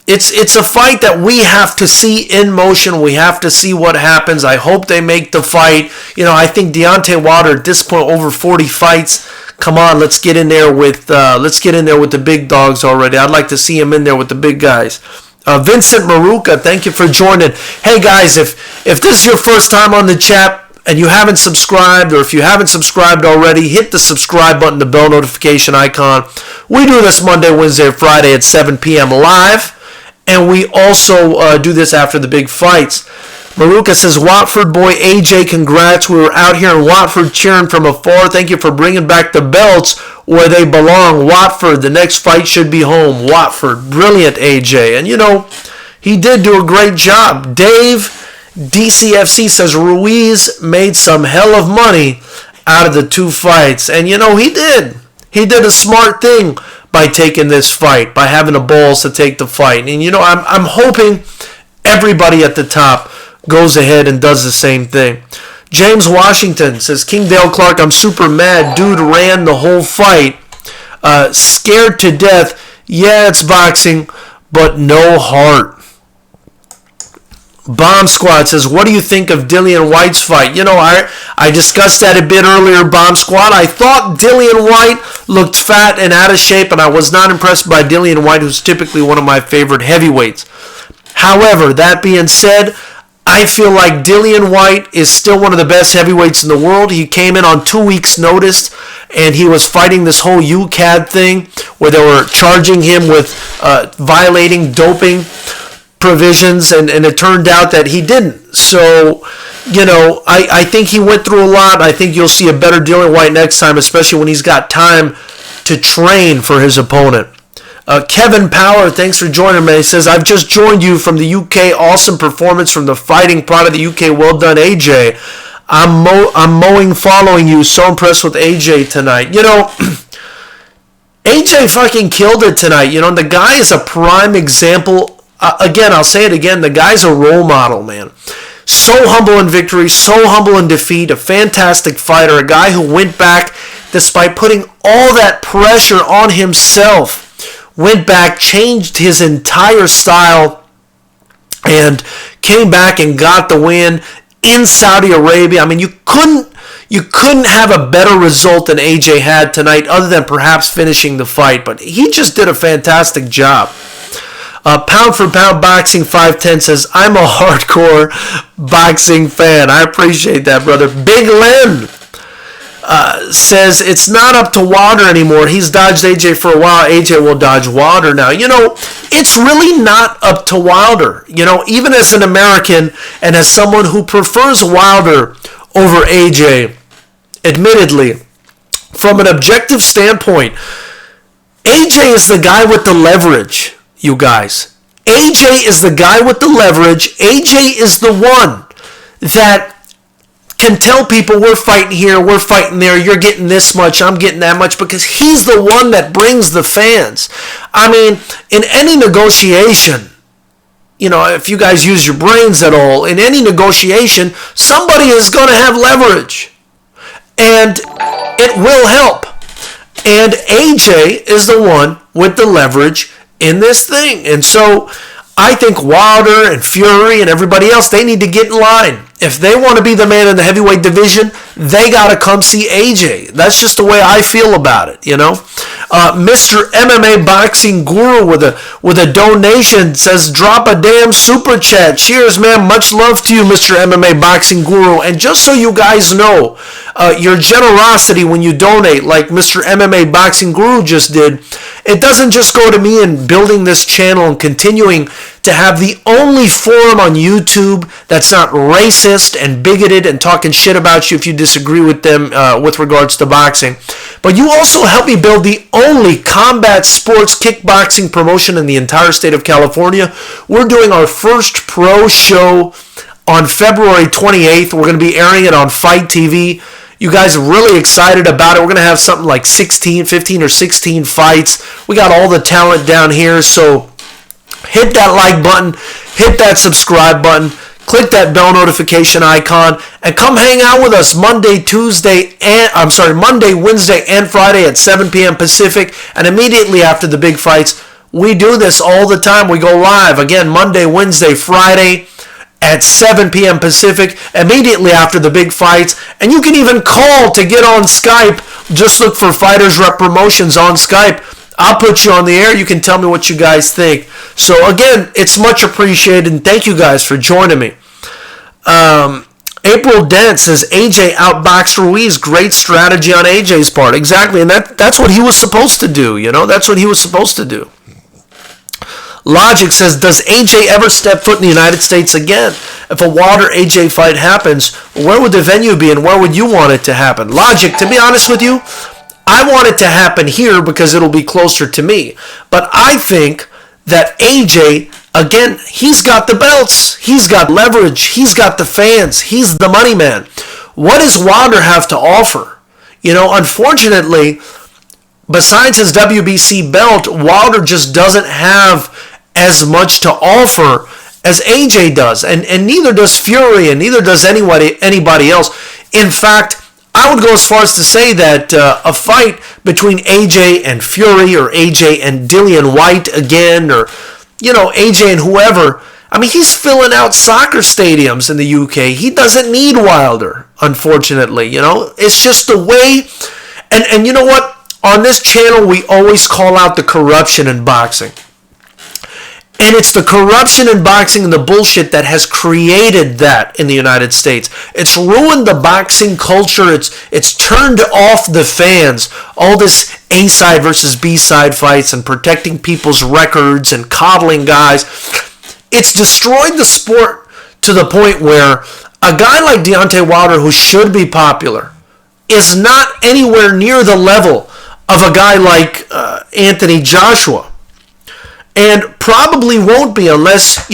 it's a fight that we have to see in motion. We have to see what happens. I hope they make the fight. I think Deontay Wilder at this point over 40 fights. Come on, let's get in there with the big dogs already. I'd like to see him in there with the big guys. Vincent Maruka, thank you for joining. Hey guys, if this is your first time on the chat and you haven't subscribed, or if you haven't subscribed already, hit the subscribe button, the bell notification icon. We do this Monday, Wednesday, Friday at 7 p.m. live, and we also do this after the big fights. Maruka says, Watford boy AJ, congrats. We were out here in Watford cheering from afar. Thank you for bringing back the belts where they belong. Watford, the next fight should be home. Watford, brilliant AJ. And, he did do a great job. Dave DCFC says, Ruiz made some hell of money out of the two fights. And, he did. He did a smart thing by taking this fight, by having the balls to take the fight. And, I'm hoping everybody at the top goes ahead and does the same thing. James Washington says, King Dale Clark, I'm super mad. Dude ran the whole fight. Scared to death. Yeah, it's boxing, but no heart. Bomb Squad says, what do you think of Dillian White's fight? I discussed that a bit earlier, Bomb Squad. I thought Dillian White looked fat and out of shape, and I was not impressed by Dillian White, who's typically one of my favorite heavyweights. However, that being said, I feel like Dillian White is still one of the best heavyweights in the world. He came in on 2 weeks' notice, and he was fighting this whole UCAD thing where they were charging him with violating doping provisions, and it turned out that he didn't. So, I think he went through a lot. I think you'll see a better Dillian White next time, especially when he's got time to train for his opponent. Kevin Power, thanks for joining me. He says, I've just joined you from the UK. Awesome performance from the fighting pride of the UK. Well done, AJ. I'm mowing following you. So impressed with AJ tonight. AJ fucking killed it tonight. The guy is a prime example. Again, I'll say it again. The guy's a role model, man. So humble in victory, so humble in defeat. A fantastic fighter. A guy who went back despite putting all that pressure on himself. Went back, changed his entire style, and came back and got the win in Saudi Arabia. I mean, you couldn't have a better result than AJ had tonight, other than perhaps finishing the fight. But he just did a fantastic job. Pound for Pound Boxing 510 says, I'm a hardcore boxing fan. I appreciate that, brother. Big Len says, it's not up to Wilder anymore. He's dodged AJ for a while. AJ will dodge Wilder now. It's really not up to Wilder. Even as an American and as someone who prefers Wilder over AJ, admittedly, from an objective standpoint, AJ is the guy with the leverage, you guys. AJ is the guy with the leverage. AJ is the one that can tell people we're fighting here, we're fighting there, you're getting this much, I'm getting that much, because he's the one that brings the fans. I mean, in any negotiation, if you guys use your brains at all, in any negotiation, somebody is going to have leverage. And it will help. And AJ is the one with the leverage in this thing. And so I think Wilder and Fury and everybody else, they need to get in line. If they want to be the man in the heavyweight division, they got to come see AJ. That's just the way I feel about it, Mr. MMA Boxing Guru with a donation says, drop a damn super chat. Cheers, man. Much love to you, Mr. MMA Boxing Guru. And just so you guys know, your generosity when you donate, like Mr. MMA Boxing Guru just did, it doesn't just go to me in building this channel and continuing to have the only forum on YouTube that's not racist and bigoted and talking shit about you if you disagree with them with regards to boxing. But you also help me build the only combat sports kickboxing promotion in the entire state of California. We're doing our first pro show on February 28th. We're going to be airing it on Fight TV. You guys are really excited about it. We're going to have something like 15 or 16 fights. We got all the talent down here, so hit that like button, hit that subscribe button, click that bell notification icon, and come hang out with us Monday, Wednesday, and Friday at 7 p.m. Pacific, and immediately after the big fights. We do this all the time. We go live, again, Monday, Wednesday, Friday, at 7 p.m. Pacific, immediately after the big fights. And you can even call to get on Skype. Just look for Fighters Rep Promotions on Skype. I'll put you on the air. You can tell me what you guys think. So again, it's much appreciated, and thank you guys for joining me. April Dent says, AJ outboxed Ruiz. Great strategy on AJ's part. Exactly, and that's what he was supposed to do. That's what he was supposed to do. Logic says, does AJ ever step foot in the United States again? If a Wilder-AJ fight happens, where would the venue be and where would you want it to happen? Logic, to be honest with you, I want it to happen here because it'll be closer to me. But I think that AJ, again, he's got the belts. He's got leverage. He's got the fans. He's the money man. What does Wilder have to offer? Unfortunately, besides his WBC belt, Wilder just doesn't have as much to offer as AJ does, and neither does Fury, and neither does anybody else. In fact, I would go as far as to say that a fight between AJ and Fury, or AJ and Dillian White again, or AJ and whoever, I mean, he's filling out soccer stadiums in the UK. He doesn't need Wilder, unfortunately. It's just the way. And you know what? On this channel, we always call out the corruption in boxing. And it's the corruption in boxing and the bullshit that has created that in the United States. It's ruined the boxing culture. It's turned off the fans. All this A-side versus B-side fights and protecting people's records and coddling guys. It's destroyed the sport to the point where a guy like Deontay Wilder, who should be popular, is not anywhere near the level of a guy like Anthony Joshua. And probably won't be unless,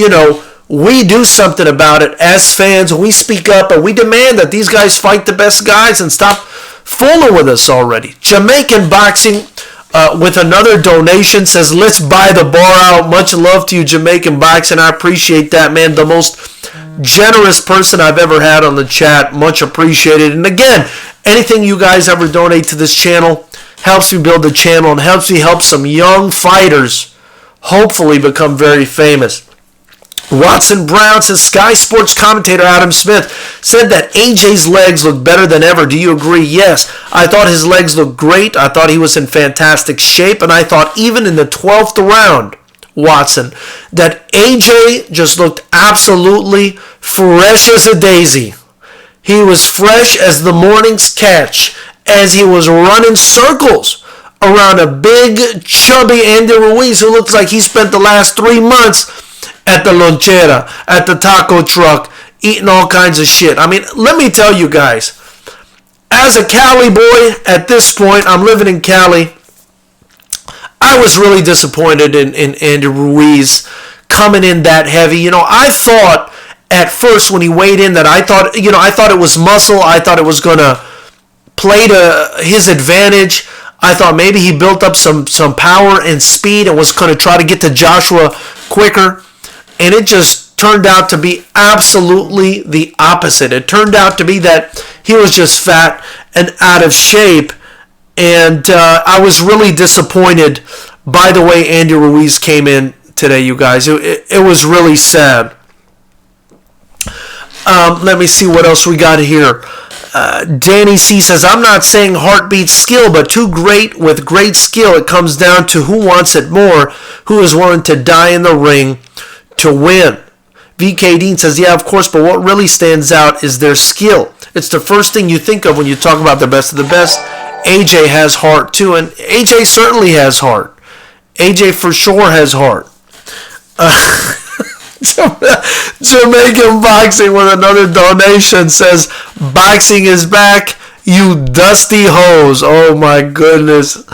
we do something about it as fans. We speak up and we demand that these guys fight the best guys and stop fooling with us already. Jamaican Boxing with another donation says, let's buy the bar out. Much love to you, Jamaican Boxing. I appreciate that, man. The most generous person I've ever had on the chat. Much appreciated. And again, anything you guys ever donate to this channel helps me build the channel and helps me help some young fighters hopefully become very famous. Watson Brown says, Sky Sports commentator Adam Smith said that AJ's legs look better than ever. Do you agree? Yes. I thought his legs looked great. I thought he was in fantastic shape. And I thought even in the 12th round, Watson, that AJ just looked absolutely fresh as a daisy. He was fresh as the morning's catch as he was running circles around a big, chubby Andy Ruiz who looks like he spent the last 3 months at the lonchera, at the taco truck, eating all kinds of shit. I mean, let me tell you guys, as a Cali boy at this point, I'm living in Cali, I was really disappointed in Andy Ruiz coming in that heavy. You know, I thought at first when he weighed in that I thought it was muscle. I thought it was going to play to his advantage. I thought maybe he built up some power and speed and was going to try to get to Joshua quicker. And it just turned out to be absolutely the opposite. It turned out to be that he was just fat and out of shape. And I was really disappointed by the way Andy Ruiz came in today, you guys. It was really sad. Let me see what else we got here. Danny C says, I'm not saying heart beats skill, but two great with great skill. It comes down to who wants it more, who is willing to die in the ring to win. VK Dean says, yeah, of course, but what really stands out is their skill. It's the first thing you think of when you talk about the best of the best. AJ has heart too, and AJ certainly has heart. AJ for sure has heart. Jamaican Boxing with another donation says, boxing is back, you dusty hoes. Oh my goodness.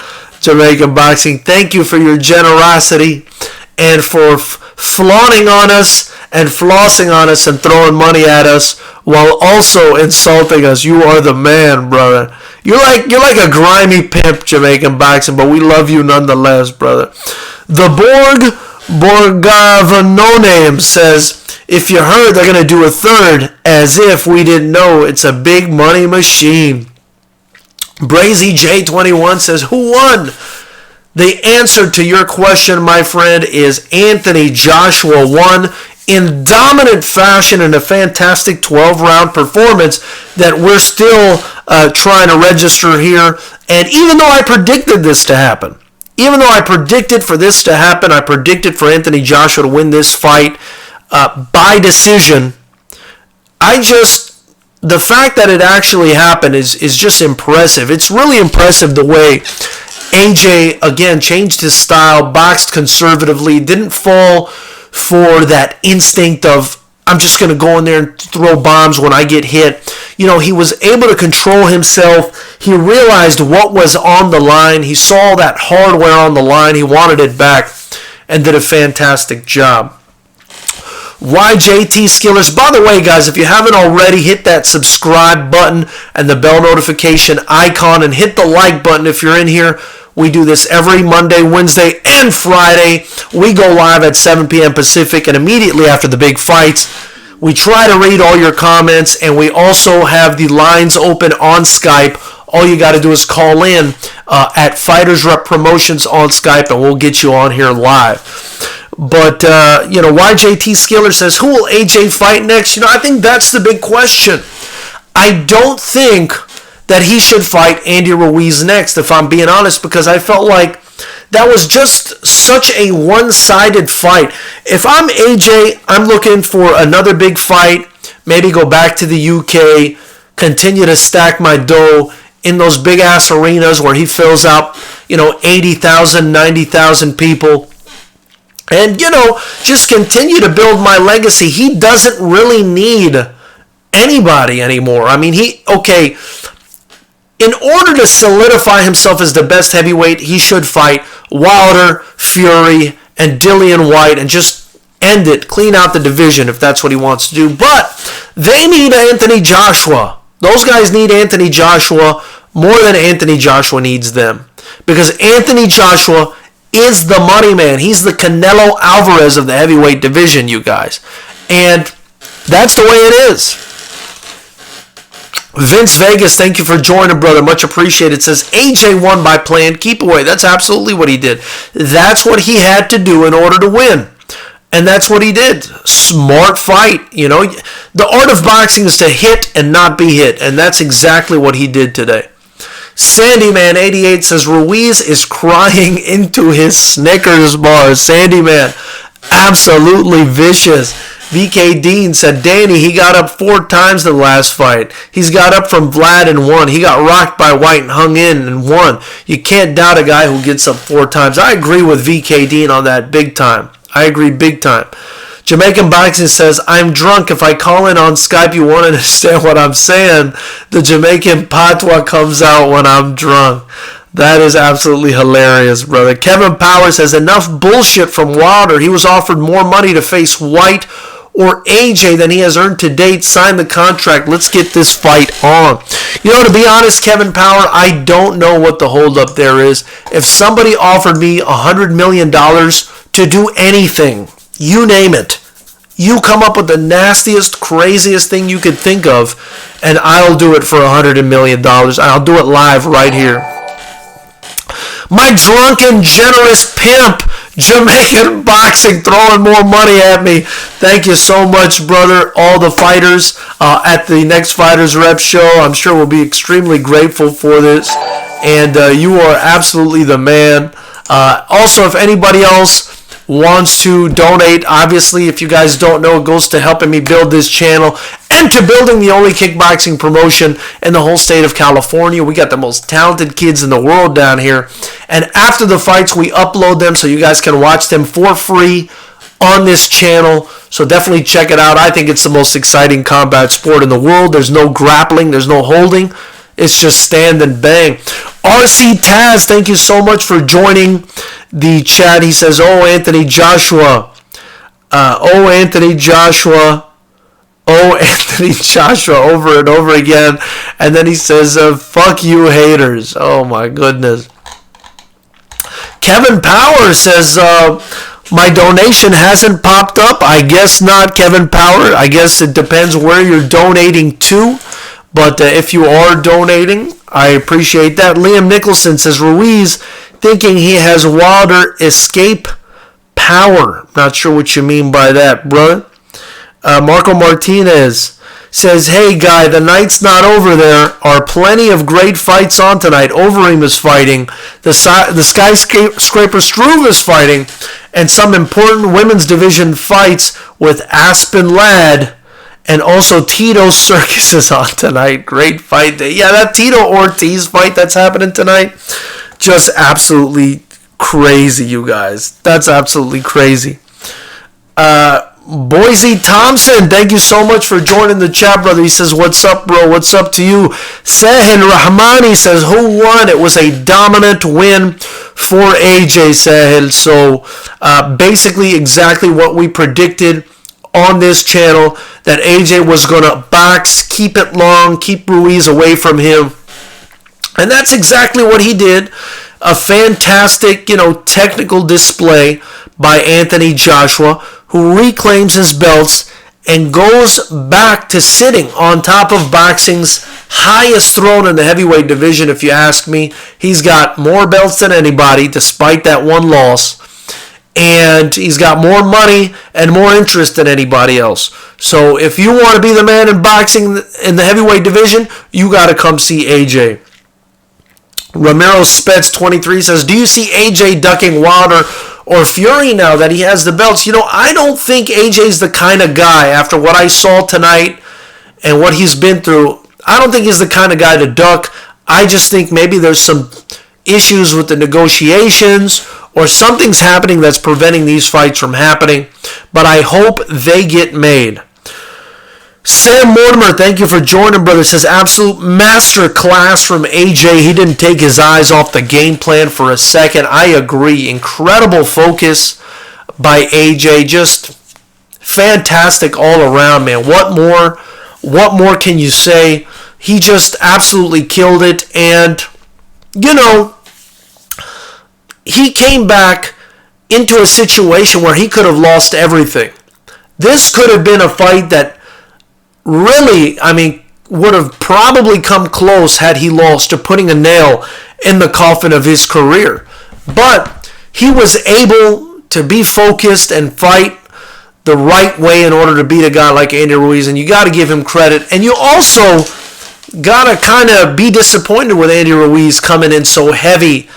Jamaican Boxing, thank you for your generosity and for flaunting on us and flossing on us and throwing money at us while also insulting us. You are the man, brother. You're like a grimy pimp, Jamaican Boxing, but we love you nonetheless, brother. The Borgavanoname says, if you heard they're going to do a third, as if we didn't know, it's a big money machine. Brazy J21 says, who won? The answer to your question, my friend, is Anthony Joshua won in dominant fashion in a fantastic 12-round performance that we're still trying to register here. And even though I predicted this to happen, I predicted for Anthony Joshua to win this fight by decision, the fact that it actually happened is just impressive. It's really impressive the way AJ, again, changed his style, boxed conservatively, didn't fall for that instinct of, I'm just going to go in there and throw bombs when I get hit. You know, he was able to control himself. He realized what was on the line. He saw that hardware on the line. He wanted it back and did a fantastic job. YJT Skillers. By the way, guys, if you haven't already, hit that subscribe button and the bell notification icon and hit the like button if you're in here. We do this every Monday, Wednesday, and Friday. We go live at 7 p.m. Pacific, and immediately after the big fights, we try to read all your comments, and we also have the lines open on Skype. All you got to do is call in at Fighters Rep Promotions on Skype, and we'll get you on here live. But, YJT Skiller says, who will AJ fight next? I think that's the big question. I don't think that he should fight Andy Ruiz next, if I'm being honest, because I felt like that was just such a one-sided fight. If I'm AJ, I'm looking for another big fight, maybe go back to the UK, continue to stack my dough in those big-ass arenas where he fills out, 80,000, 90,000 people. And, just continue to build my legacy. He doesn't really need anybody anymore. I mean, in order to solidify himself as the best heavyweight, he should fight Wilder, Fury, and Dillian White and just end it, clean out the division if that's what he wants to do. But they need Anthony Joshua. Those guys need Anthony Joshua more than Anthony Joshua needs them. Because Anthony Joshua is the money man. He's the Canelo Alvarez of the heavyweight division, you guys. And that's the way it is. Vince Vegas, thank you for joining, brother. Much appreciated. Says, AJ won by plan. Keep away. That's absolutely what he did. That's what he had to do in order to win. And that's what he did. Smart fight. The art of boxing is to hit and not be hit. And that's exactly what he did today. Sandyman88 says, Ruiz is crying into his Snickers bar. Sandyman, absolutely vicious. VK Dean said, Danny, he got up 4 times in the last fight. He's got up from Vlad and won. He got rocked by White and hung in and won. You can't doubt a guy who gets up 4 times. I agree with VK Dean on that big time. I agree big time. Jamaican Boxing says, I'm drunk. If I call in on Skype, you won't understand what I'm saying. The Jamaican patois comes out when I'm drunk. That is absolutely hilarious, brother. Kevin Powers says, enough bullshit from Wilder. He was offered more money to face White or AJ than he has earned to date. Sign the contract. Let's get this fight on. You know, to be honest, Kevin Power, I don't know what the holdup there is. If somebody offered me $100 million to do anything, you name it, you come up with the nastiest, craziest thing you could think of, and I'll do it for $100 million. I'll do it live right here. My drunken, generous pimp, Jamaican Boxing, throwing more money at me. Thank you so much, brother. All the fighters at the next Fighters Rep show, I'm sure will be extremely grateful for this. And you are absolutely the man. Also, if anybody else wants to donate, obviously, if you guys don't know, it goes to helping me build this channel and to building the only kickboxing promotion in the whole state of California. We got the most talented kids in the world down here, and after the fights we upload them so you guys can watch them for free on this channel. So definitely check it out. I think it's the most exciting combat sport in the world. There's no grappling, there's no holding, it's just stand and bang. RC Taz, thank you so much for joining the chat. He says, oh, Anthony Joshua. Oh, Anthony Joshua. Oh, Anthony Joshua, over and over again. And then he says, fuck you haters. Oh, my goodness. Kevin Power says, my donation hasn't popped up. I guess not, Kevin Power. I guess it depends where you're donating to. But if you are donating, I appreciate that. Liam Nicholson says, Ruiz thinking he has Wilder escape power. Not sure what you mean by that, brother. Marco Martinez says, hey, guy, the night's not over. There are plenty of great fights on tonight. Overeem is fighting. The skyscraper Struve is fighting. And some important women's division fights with Aspen Ladd. And also Tito Circus is on tonight. Great fight day. Yeah, that Tito Ortiz fight that's happening tonight, just absolutely crazy, you guys. That's absolutely crazy. Boise Thompson, thank you so much for joining the chat, brother. He says, what's up, bro? What's up to you? Sahil Rahmani says, who won? It was a dominant win for AJ, Sahil. So basically exactly what we predicted on this channel, that AJ was going to box, keep it long, keep Ruiz away from him. And that's exactly what he did. A fantastic, technical display by Anthony Joshua, who reclaims his belts and goes back to sitting on top of boxing's highest throne in the heavyweight division, if you ask me. He's got more belts than anybody, despite that one loss. And he's got more money and more interest than anybody else. So if you want to be the man in boxing in the heavyweight division, you got to come see AJ. Ramiro Spets 23 says, do you see AJ ducking Wilder or Fury now that he has the belts? I don't think AJ's the kind of guy, after what I saw tonight and what he's been through, I don't think he's the kind of guy to duck. I just think maybe there's some issues with the negotiations or something's happening that's preventing these fights from happening. But I hope they get made. Sam Mortimer, thank you for joining, brother. Says, absolute master class from AJ. He didn't take his eyes off the game plan for a second. I agree. Incredible focus by AJ. Just fantastic all around, man. What more can you say? He just absolutely killed it. And, he came back into a situation where he could have lost everything. This could have been a fight that really, would have probably come close had he lost to putting a nail in the coffin of his career. But he was able to be focused and fight the right way in order to beat a guy like Andy Ruiz, and you got to give him credit. And you also got to kind of be disappointed with Andy Ruiz coming in so heavy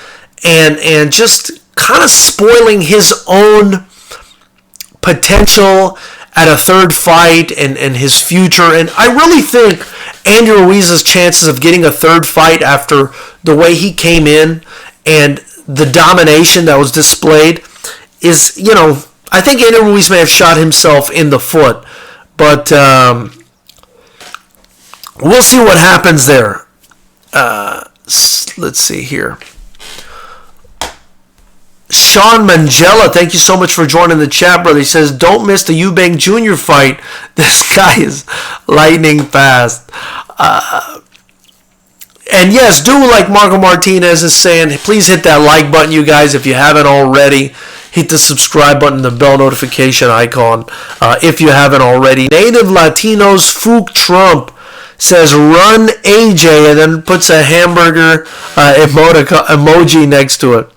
and just kind of spoiling his own potential at a third fight and his future. And I really think Andy Ruiz's chances of getting a third fight after the way he came in and the domination that was displayed is, I think Andy Ruiz may have shot himself in the foot. But we'll see what happens there. Let's see here. Sean Mangella, thank you so much for joining the chat, brother. He says, don't miss the Eubank Jr. fight. This guy is lightning fast. And yes, do like Marco Martinez is saying, please hit that like button, you guys, if you haven't already. Hit the subscribe button, the bell notification icon, if you haven't already. Native Latinos Fook Trump says, run AJ, and then puts a hamburger emoji next to it.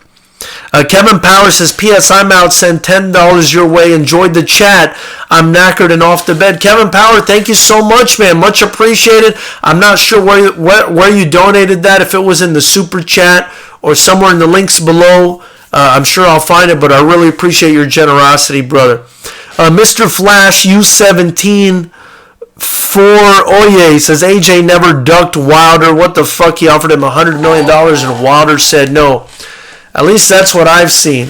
Kevin Power says, P.S. I'm out, send $10 your way, enjoyed the chat, I'm knackered and off to bed. Kevin Power, thank you so much, man, much appreciated. I'm not sure where you donated that, if it was in the super chat or somewhere in the links below. I'm sure I'll find it, but I really appreciate your generosity, brother. Mr. Flash U17 for Oye says, AJ never ducked Wilder. What the fuck? He offered him $100 million and Wilder said no. At least that's what I've seen.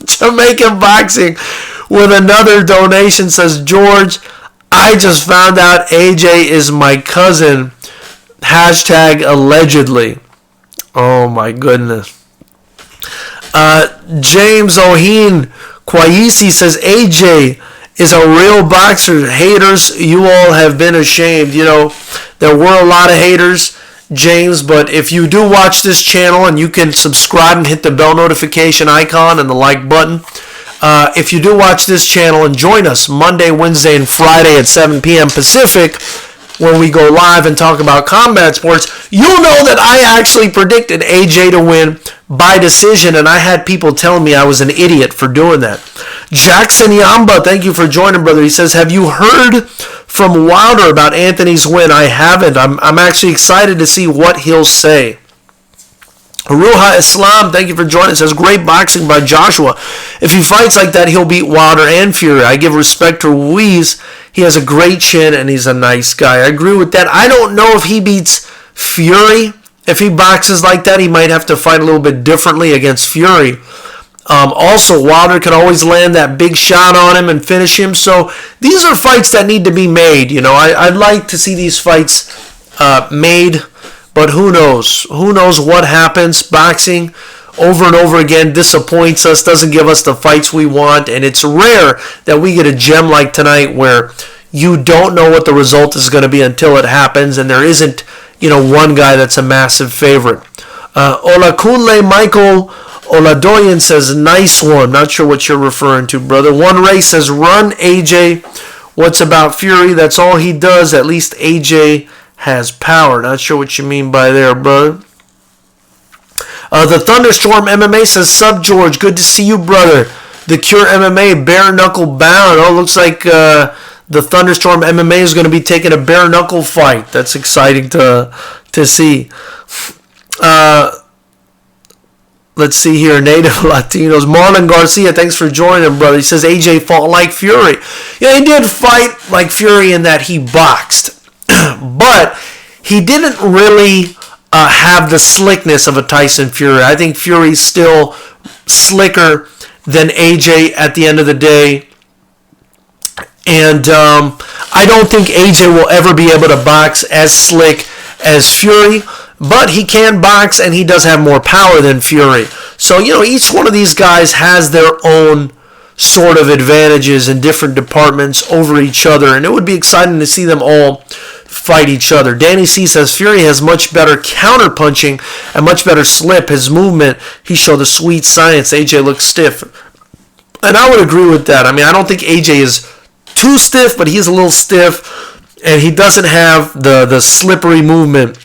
Jamaican Boxing with another donation says, George, I just found out AJ is my cousin. Hashtag allegedly. Oh my goodness. James O'Heen Kwaisi says, AJ is a real boxer. Haters, you all have been ashamed. You know, there were a lot of haters, James, but if you do watch this channel and you can subscribe and hit the bell notification icon and the like button, if you do watch this channel and join us Monday, Wednesday, and Friday at 7 p.m. Pacific, when we go live and talk about combat sports, you'll know that I actually predicted AJ to win by decision, and I had people telling me I was an idiot for doing that. Jackson Yamba, thank you for joining, brother. He says, have you heard from Wilder about Anthony's win? I haven't. I'm actually excited to see what he'll say. Ruha Islam, thank you for joining. It says, great boxing by Joshua. If he fights like that, he'll beat Wilder and Fury. I give respect to Ruiz. He has a great chin, and he's a nice guy. I agree with that. I don't know if he beats Fury. If he boxes like that, he might have to fight a little bit differently against Fury. Also, Wilder can always land that big shot on him and finish him. So these are fights that need to be made. You know, I'd like to see these fights made, but who knows? Who knows what happens? Boxing over and over again disappoints us, doesn't give us the fights we want, and it's rare that we get a gem like tonight where you don't know what the result is going to be until it happens, and there isn't, you know, one guy that's a massive favorite. Olakunle Michael Oladoyan says, nice one. Not sure what you're referring to, brother. One Ray says, run AJ. What's about Fury? That's all he does. At least AJ has power. Not sure what you mean by there, brother. The Thunderstorm MMA says, sub George, good to see you, brother. The Cure MMA, bare knuckle bound. Oh, looks like the Thunderstorm MMA is going to be taking a bare knuckle fight. That's exciting to see. Let's see here, Native Latinos. Marlon Garcia, thanks for joining, brother. He says AJ fought like Fury. Yeah, he did fight like Fury in that he boxed, but he didn't really have the slickness of a Tyson Fury. I think Fury's still slicker than AJ at the end of the day. And I don't think AJ will ever be able to box as slick as Fury, but he can box and he does have more power than Fury. So, you know, each one of these guys has their own sort of advantages in different departments over each other, and it would be exciting to see them all fight each other. Danny C says Fury has much better counter-punching and much better slip. His movement, he showed the sweet science. AJ looks stiff. And I would agree with that. I mean, I don't think AJ is too stiff, but he's a little stiff, and he doesn't have the slippery movement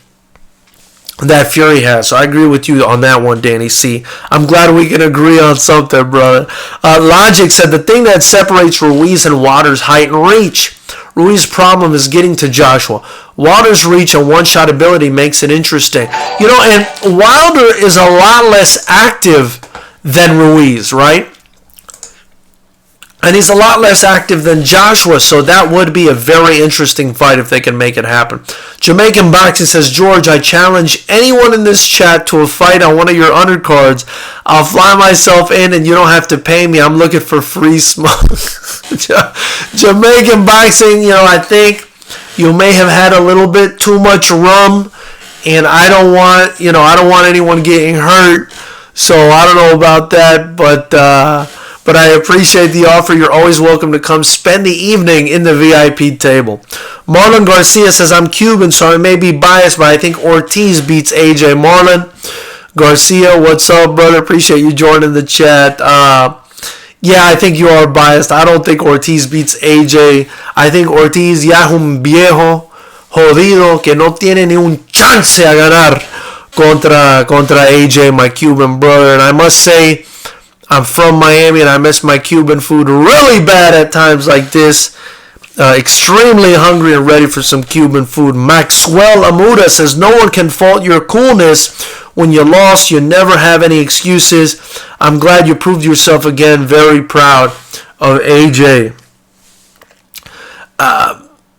that Fury has. So I agree with you on that one, Danny C. I'm glad we can agree on something, brother. Logic said the thing that separates Ruiz and Wilder's height and reach. Ruiz's problem is getting to Joshua. Wilder's reach and one-shot ability makes it interesting. You know, and Wilder is a lot less active than Ruiz, right? And he's a lot less active than Joshua, so that would be a very interesting fight if they can make it happen. Jamaican Boxing says, George, I challenge anyone in this chat to a fight on one of your undercards. I'll fly myself in and you don't have to pay me. I'm looking for free smoke. Jamaican Boxing, you know, I think you may have had a little bit too much rum, and I don't want anyone getting hurt. So I don't know about that, but I appreciate the offer. You're always welcome to come spend the evening in the VIP table. Marlon Garcia says, I'm Cuban, so I may be biased, but I think Ortiz beats AJ. Marlon Garcia, what's up, brother? Appreciate you joining the chat. Yeah, I think you are biased. I don't think Ortiz beats AJ. I think Ortiz ya es un viejo jodido que no tiene ni un chance a ganar contra AJ, my Cuban brother. And I must say, I'm from Miami and I miss my Cuban food really bad at times like this. Extremely hungry and ready for some Cuban food. Maxwell Amuda says, no one can fault your coolness. When you lost, you never have any excuses. I'm glad you proved yourself again. Very proud of AJ.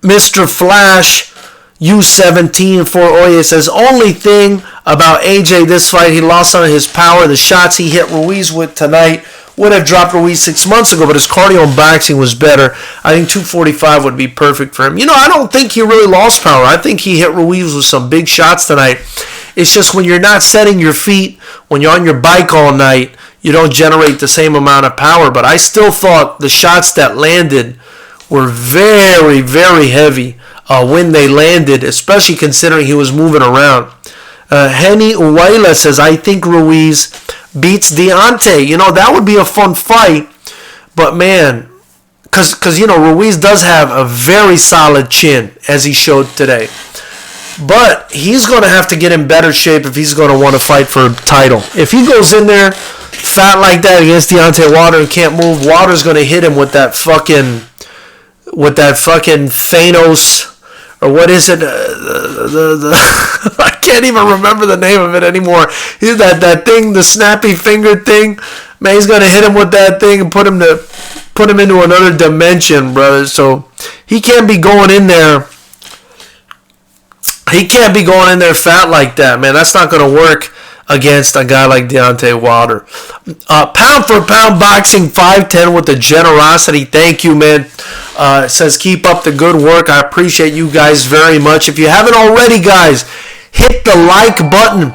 Mr. Flash U17 for Oye says, only thing about AJ this fight, he lost on his power. The shots he hit Ruiz with tonight would have dropped Ruiz 6 months ago, but his cardio and boxing was better. I think 245 would be perfect for him. I don't think he really lost power. I think he hit Ruiz with some big shots tonight. It's just when you're not setting your feet, when you're on your bike all night, you don't generate the same amount of power. But I still thought the shots that landed were very, very heavy when they landed, especially considering he was moving around. Henny Uwaila says, I think Ruiz beats Deontay. That would be a fun fight. But, man, because Ruiz does have a very solid chin, as he showed today. But he's going to have to get in better shape if he's going to want to fight for a title. If he goes in there fat like that against Deontay Wilder and can't move, Wilder's going to hit him with that fucking Thanos, or what is it? I can't even remember the name of it anymore. That thing, the snappy finger thing. Man, he's gonna hit him with that thing and put him into another dimension, brother. So he can't be going in there. He can't be going in there fat like that, man. That's not gonna work against a guy like Deontay Wilder. Pound for pound boxing 510 with the generosity. Thank you, man. It says keep up the good work. I appreciate you guys very much. If you haven't already, guys, hit the like button.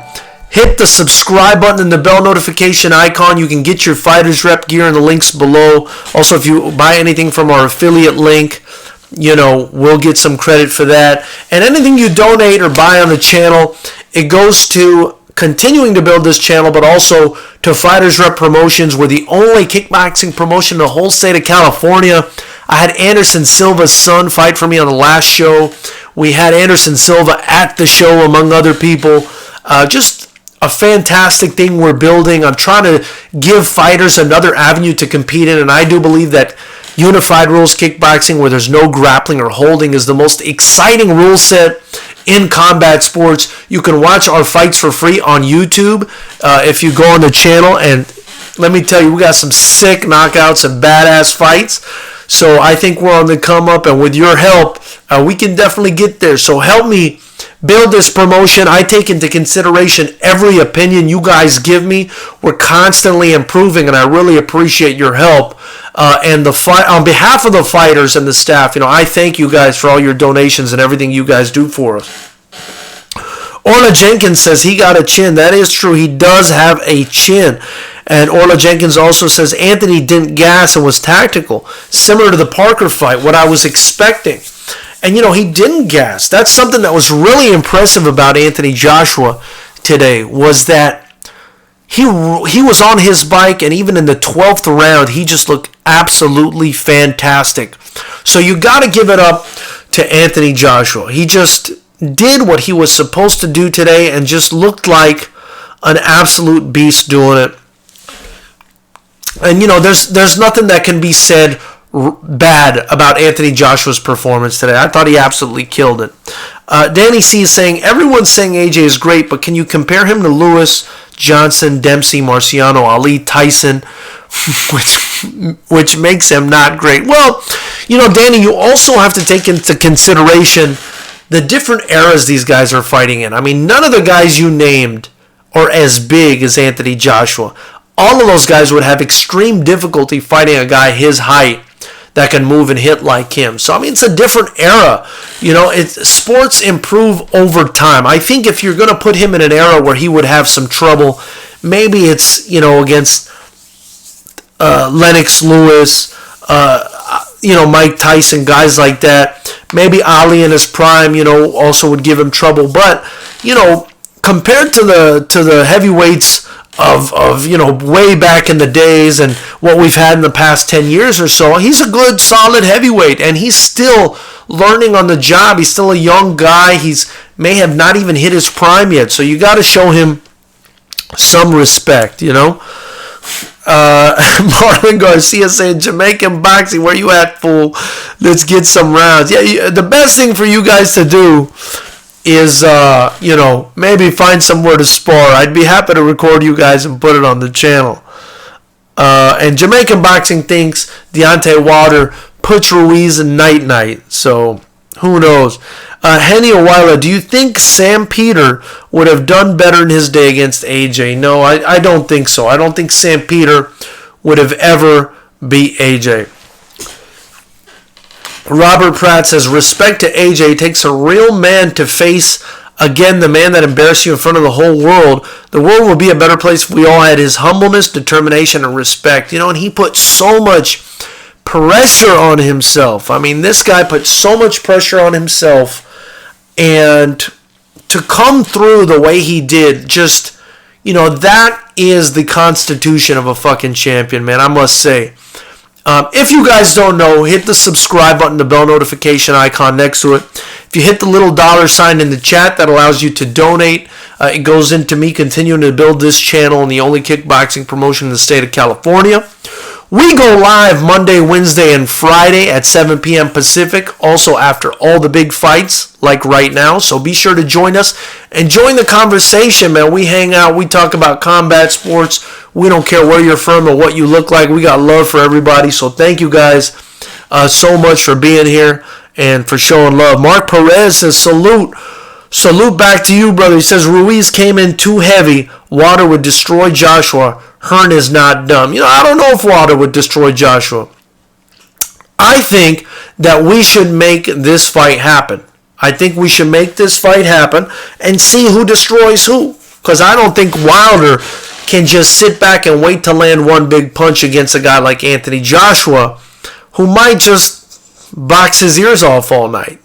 Hit the subscribe button and the bell notification icon. You can get your Fighters Rep gear in the links below. Also, if you buy anything from our affiliate link, we'll get some credit for that. And anything you donate or buy on the channel, it goes to continuing to build this channel, but also to Fighters Rep Promotions. We're the only kickboxing promotion in the whole state of California. I had Anderson Silva's son fight for me on the last show. We had Anderson Silva at the show, among other people. Just a fantastic thing we're building. I'm trying to give fighters another avenue to compete in, and I do believe that unified rules kickboxing, where there's no grappling or holding, is the most exciting rule set in combat sports. You can watch our fights for free on YouTube if you go on the channel, and let me tell you, we got some sick knockouts and badass fights. So I think we're on the come up, and with your help, we can definitely get there. So help me build this promotion. I take into consideration every opinion you guys give me. We're constantly improving, and I really appreciate your help. And on behalf of the fighters and the staff, I thank you guys for all your donations and everything you guys do for us. Orla Jenkins says he got a chin. That is true. He does have a chin. And Orla Jenkins also says Anthony didn't gas and was tactical, similar to the Parker fight, what I was expecting. And, he didn't gas. That's something that was really impressive about Anthony Joshua today, was that he was on his bike, and even in the 12th round, he just looked absolutely fantastic. So you got to give it up to Anthony Joshua. He just did what he was supposed to do today and just looked like an absolute beast doing it. And, there's nothing that can be said bad about Anthony Joshua's performance today. I thought he absolutely killed it. Danny C is saying, everyone's saying AJ is great, but can you compare him to Lewis, Johnson, Dempsey, Marciano, Ali, Tyson, which makes him not great? Well, Danny, you also have to take into consideration the different eras these guys are fighting in. I mean, none of the guys you named are as big as Anthony Joshua. All of those guys would have extreme difficulty fighting a guy his height that can move and hit like him. So, I mean, it's a different era. Sports improve over time. I think if you're going to put him in an era where he would have some trouble maybe it's, against Lennox Lewis, Mike Tyson, guys like that. Maybe Ali in his prime, also would give him trouble. But, compared to the heavyweights of way back in the days and what we've had in the past 10 years or so, he's a good, solid heavyweight, and he's still learning on the job. He's still a young guy. He's may have not even hit his prime yet, so you got to show him some respect, Marlon Garcia saying, Jamaican boxing, where you at, fool? Let's get some rounds. Yeah, the best thing for you guys to do is, maybe find somewhere to spar. I'd be happy to record you guys and put it on the channel. And Jamaican boxing thinks Deontay Wilder puts Ruiz in night-night. So, who knows? Henny Owila, do you think Sam Peter would have done better in his day against AJ? No, I don't think so. I don't think Sam Peter would have ever beat AJ. Robert Pratt says, respect to AJ. It takes a real man to face, again, the man that embarrassed you in front of the whole world. The world would be a better place if we all had his humbleness, determination, and respect. And he put so much pressure on himself. I mean, this guy put so much pressure on himself, and to come through the way he did, just, that is the constitution of a fucking champion, man, I must say. If you guys don't know, hit the subscribe button, the bell notification icon next to it. If you hit the little $sign in the chat, that allows you to donate. It goes into me continuing to build this channel and the only kickboxing promotion in the state of California. We go live Monday, Wednesday, and Friday at 7 p.m. Pacific, also after all the big fights, like right now. So be sure to join us and join the conversation, man. We hang out. We talk about combat sports. We don't care where you're from or what you look like. We got love for everybody. So thank you guys so much for being here and for showing love. Mark Perez says, salute. Salute back to you, brother. He says, Ruiz came in too heavy. Wilder would destroy Joshua. Hearn is not dumb. I don't know if Wilder would destroy Joshua. I think that we should make this fight happen. I think we should make this fight happen and see who destroys who. Because I don't think Wilder can just sit back and wait to land one big punch against a guy like Anthony Joshua, who might just box his ears off all night,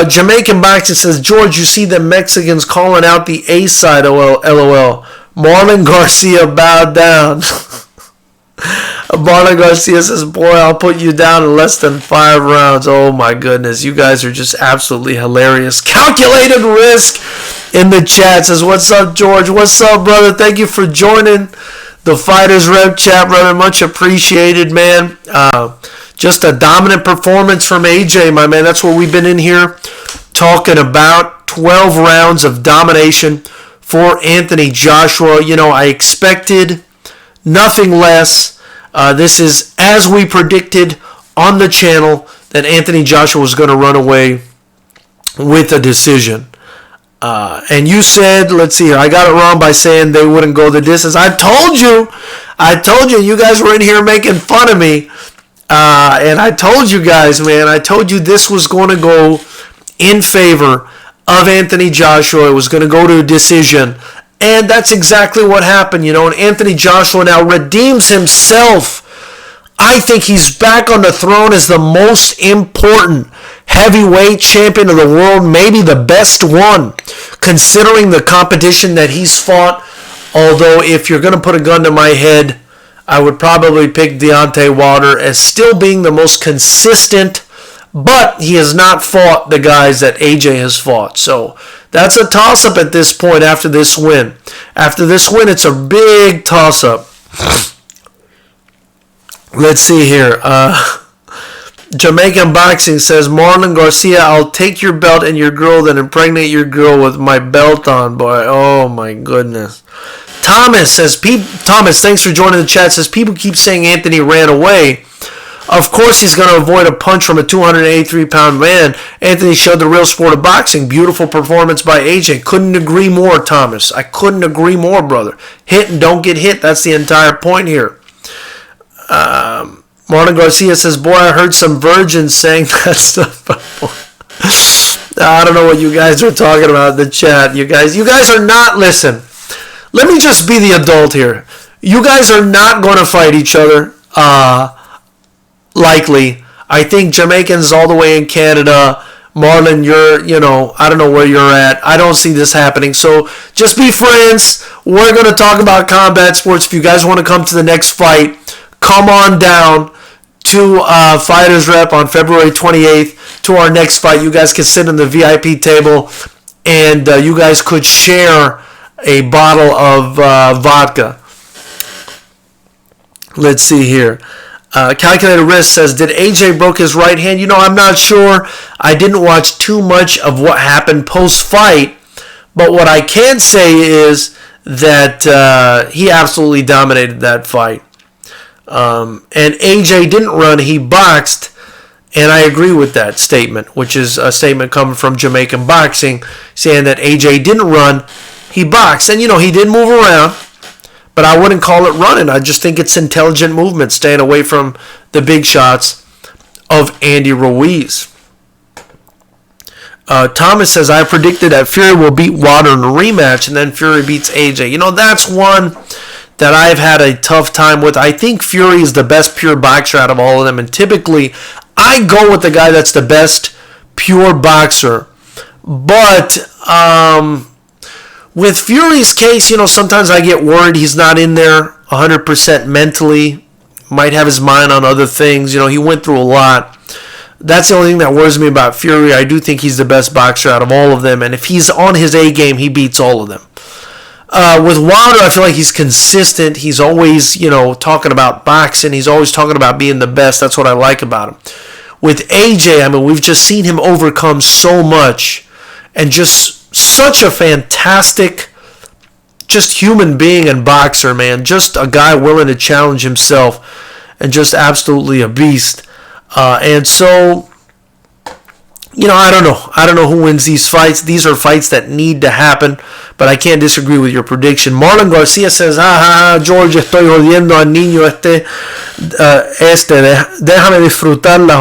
Jamaican Boxing says, George, you see the Mexicans calling out the A side, LOL. Marlon Garcia bowed down. Marlon Garcia says, boy, I'll put you down in less than 5 rounds. Oh, my goodness. You guys are just absolutely hilarious. Calculated Risk in the chat says, what's up, George? What's up, brother? Thank you for joining the Fighters Rep chat, brother. Much appreciated, man. Just a dominant performance from AJ, my man. That's what we've been in here talking about. 12 rounds of domination for Anthony Joshua. I expected nothing less. This is, as we predicted on the channel, that Anthony Joshua was going to run away with a decision. And you said, let's see here, I got it wrong by saying they wouldn't go the distance. I told you, you guys were in here making fun of me. And I told you guys, man, I told you this was going to go in favor of Anthony Joshua. It was going to go to a decision. And that's exactly what happened, And Anthony Joshua now redeems himself. I think he's back on the throne as the most important heavyweight champion of the world, maybe the best one, considering the competition that he's fought. Although, if you're going to put a gun to my head, I would probably pick Deontay Wilder as still being the most consistent, but he has not fought the guys that AJ has fought. So that's a toss-up at this point after this win. After this win, it's a big toss-up. Let's see here. Jamaican Boxing says, Marlon Garcia, I'll take your belt and your girl, then impregnate your girl with my belt on, boy. Oh, my goodness. Thomas says, Thomas, thanks for joining the chat, says, people keep saying Anthony ran away. Of course he's going to avoid a punch from a 283-pound man. Anthony showed the real sport of boxing. Beautiful performance by AJ. Couldn't agree more, Thomas. I couldn't agree more, brother. Hit and don't get hit. That's the entire point here. Marlon Garcia says, boy, I heard some virgins saying that stuff. I don't know what you guys are talking about in the chat. You guys are not, listen. let me just be the adult here. You guys are not going to fight each other, likely. I think Jamaicans all the way in Canada. Marlon, I don't know where you're at. I don't see this happening. So just be friends. We're going to talk about combat sports. If you guys want to come to the next fight, come on down to Fighters Rep on February 28th to our next fight. You guys can sit in the VIP table, and you guys could share a bottle of vodka. Let's see here. Calculated Risk says, did AJ broke his right hand? I'm not sure. I didn't watch too much of what happened post-fight, but what I can say is that he absolutely dominated that fight. And AJ didn't run, he boxed, and I agree with that statement, which is a statement coming from Jamaican boxing, saying that AJ didn't run, he boxed. And, he did move around, but I wouldn't call it running. I just think it's intelligent movement, staying away from the big shots of Andy Ruiz. Thomas says, I predicted that Fury will beat Wilder in a rematch, and then Fury beats AJ. That's one that I've had a tough time with. I think Fury is the best pure boxer out of all of them, and typically I go with the guy that's the best pure boxer. But with Fury's case, sometimes I get worried he's not in there 100% mentally. Might have his mind on other things. He went through a lot. That's the only thing that worries me about Fury. I do think he's the best boxer out of all of them, and if he's on his A game, he beats all of them. With Wilder, I feel like he's consistent. He's always, talking about boxing. He's always talking about being the best. That's what I like about him. With AJ, we've just seen him overcome so much, and just such a fantastic, just human being and boxer, man. Just a guy willing to challenge himself, and just absolutely a beast. And so, I don't know. I don't know who wins these fights. These are fights that need to happen, but I can't disagree with your prediction. Marlon Garcia says, George, estoy jodiendo al niño déjame disfrutar la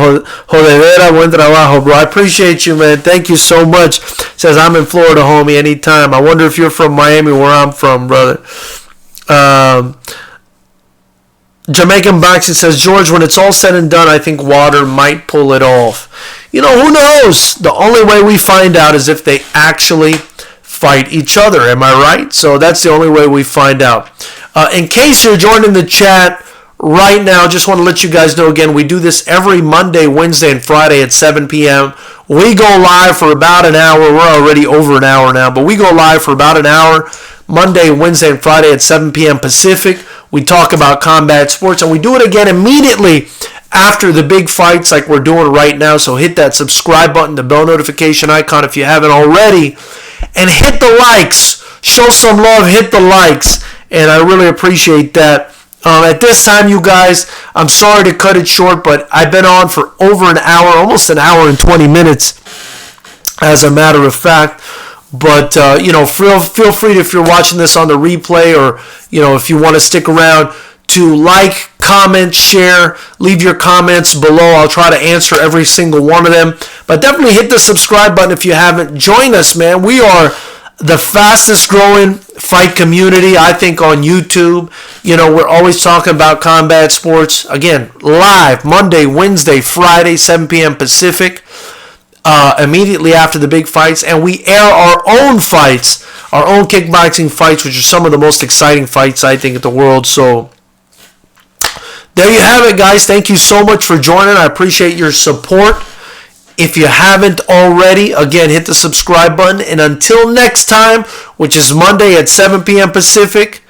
jodedera, buen trabajo, bro. I appreciate you, man. Thank you so much. Says, I'm in Florida, homie, anytime. I wonder if you're from Miami, where I'm from, brother. Jamaican Boxing says, George, when it's all said and done, I think Wilder might pull it off. Who knows? The only way we find out is if they actually fight each other. Am I right? So that's the only way we find out. In case you're joining the chat right now, just want to let you guys know again, we do this every Monday, Wednesday, and Friday at 7 p.m. We go live for about an hour. We're already over an hour now, but we go live for about an hour Monday, Wednesday, and Friday at 7 p.m. Pacific. We talk about combat sports, and we do it again immediately after the big fights like we're doing right now. So hit that subscribe button, the bell notification icon if you haven't already, and hit the likes. Show some love, hit the likes, and I really appreciate that. At this time, you guys, I'm sorry to cut it short, but I've been on for over an hour, almost an hour and 20 minutes, as a matter of fact. But, feel free to, if you're watching this on the replay, or, if you want to stick around, to like, comment, share, leave your comments below. I'll try to answer every single one of them. But definitely hit the subscribe button if you haven't. Join us, man. We are the fastest growing fight community, I think, on YouTube. We're always talking about combat sports. Again, live Monday, Wednesday, Friday, 7 p.m. Pacific. Immediately after the big fights, and we air our own fights, our own kickboxing fights, which are some of the most exciting fights, I think, in the world. So there you have it, guys. Thank you so much for joining. I appreciate your support. If you haven't already, again, hit the subscribe button, and until next time, which is Monday at 7 p.m. Pacific,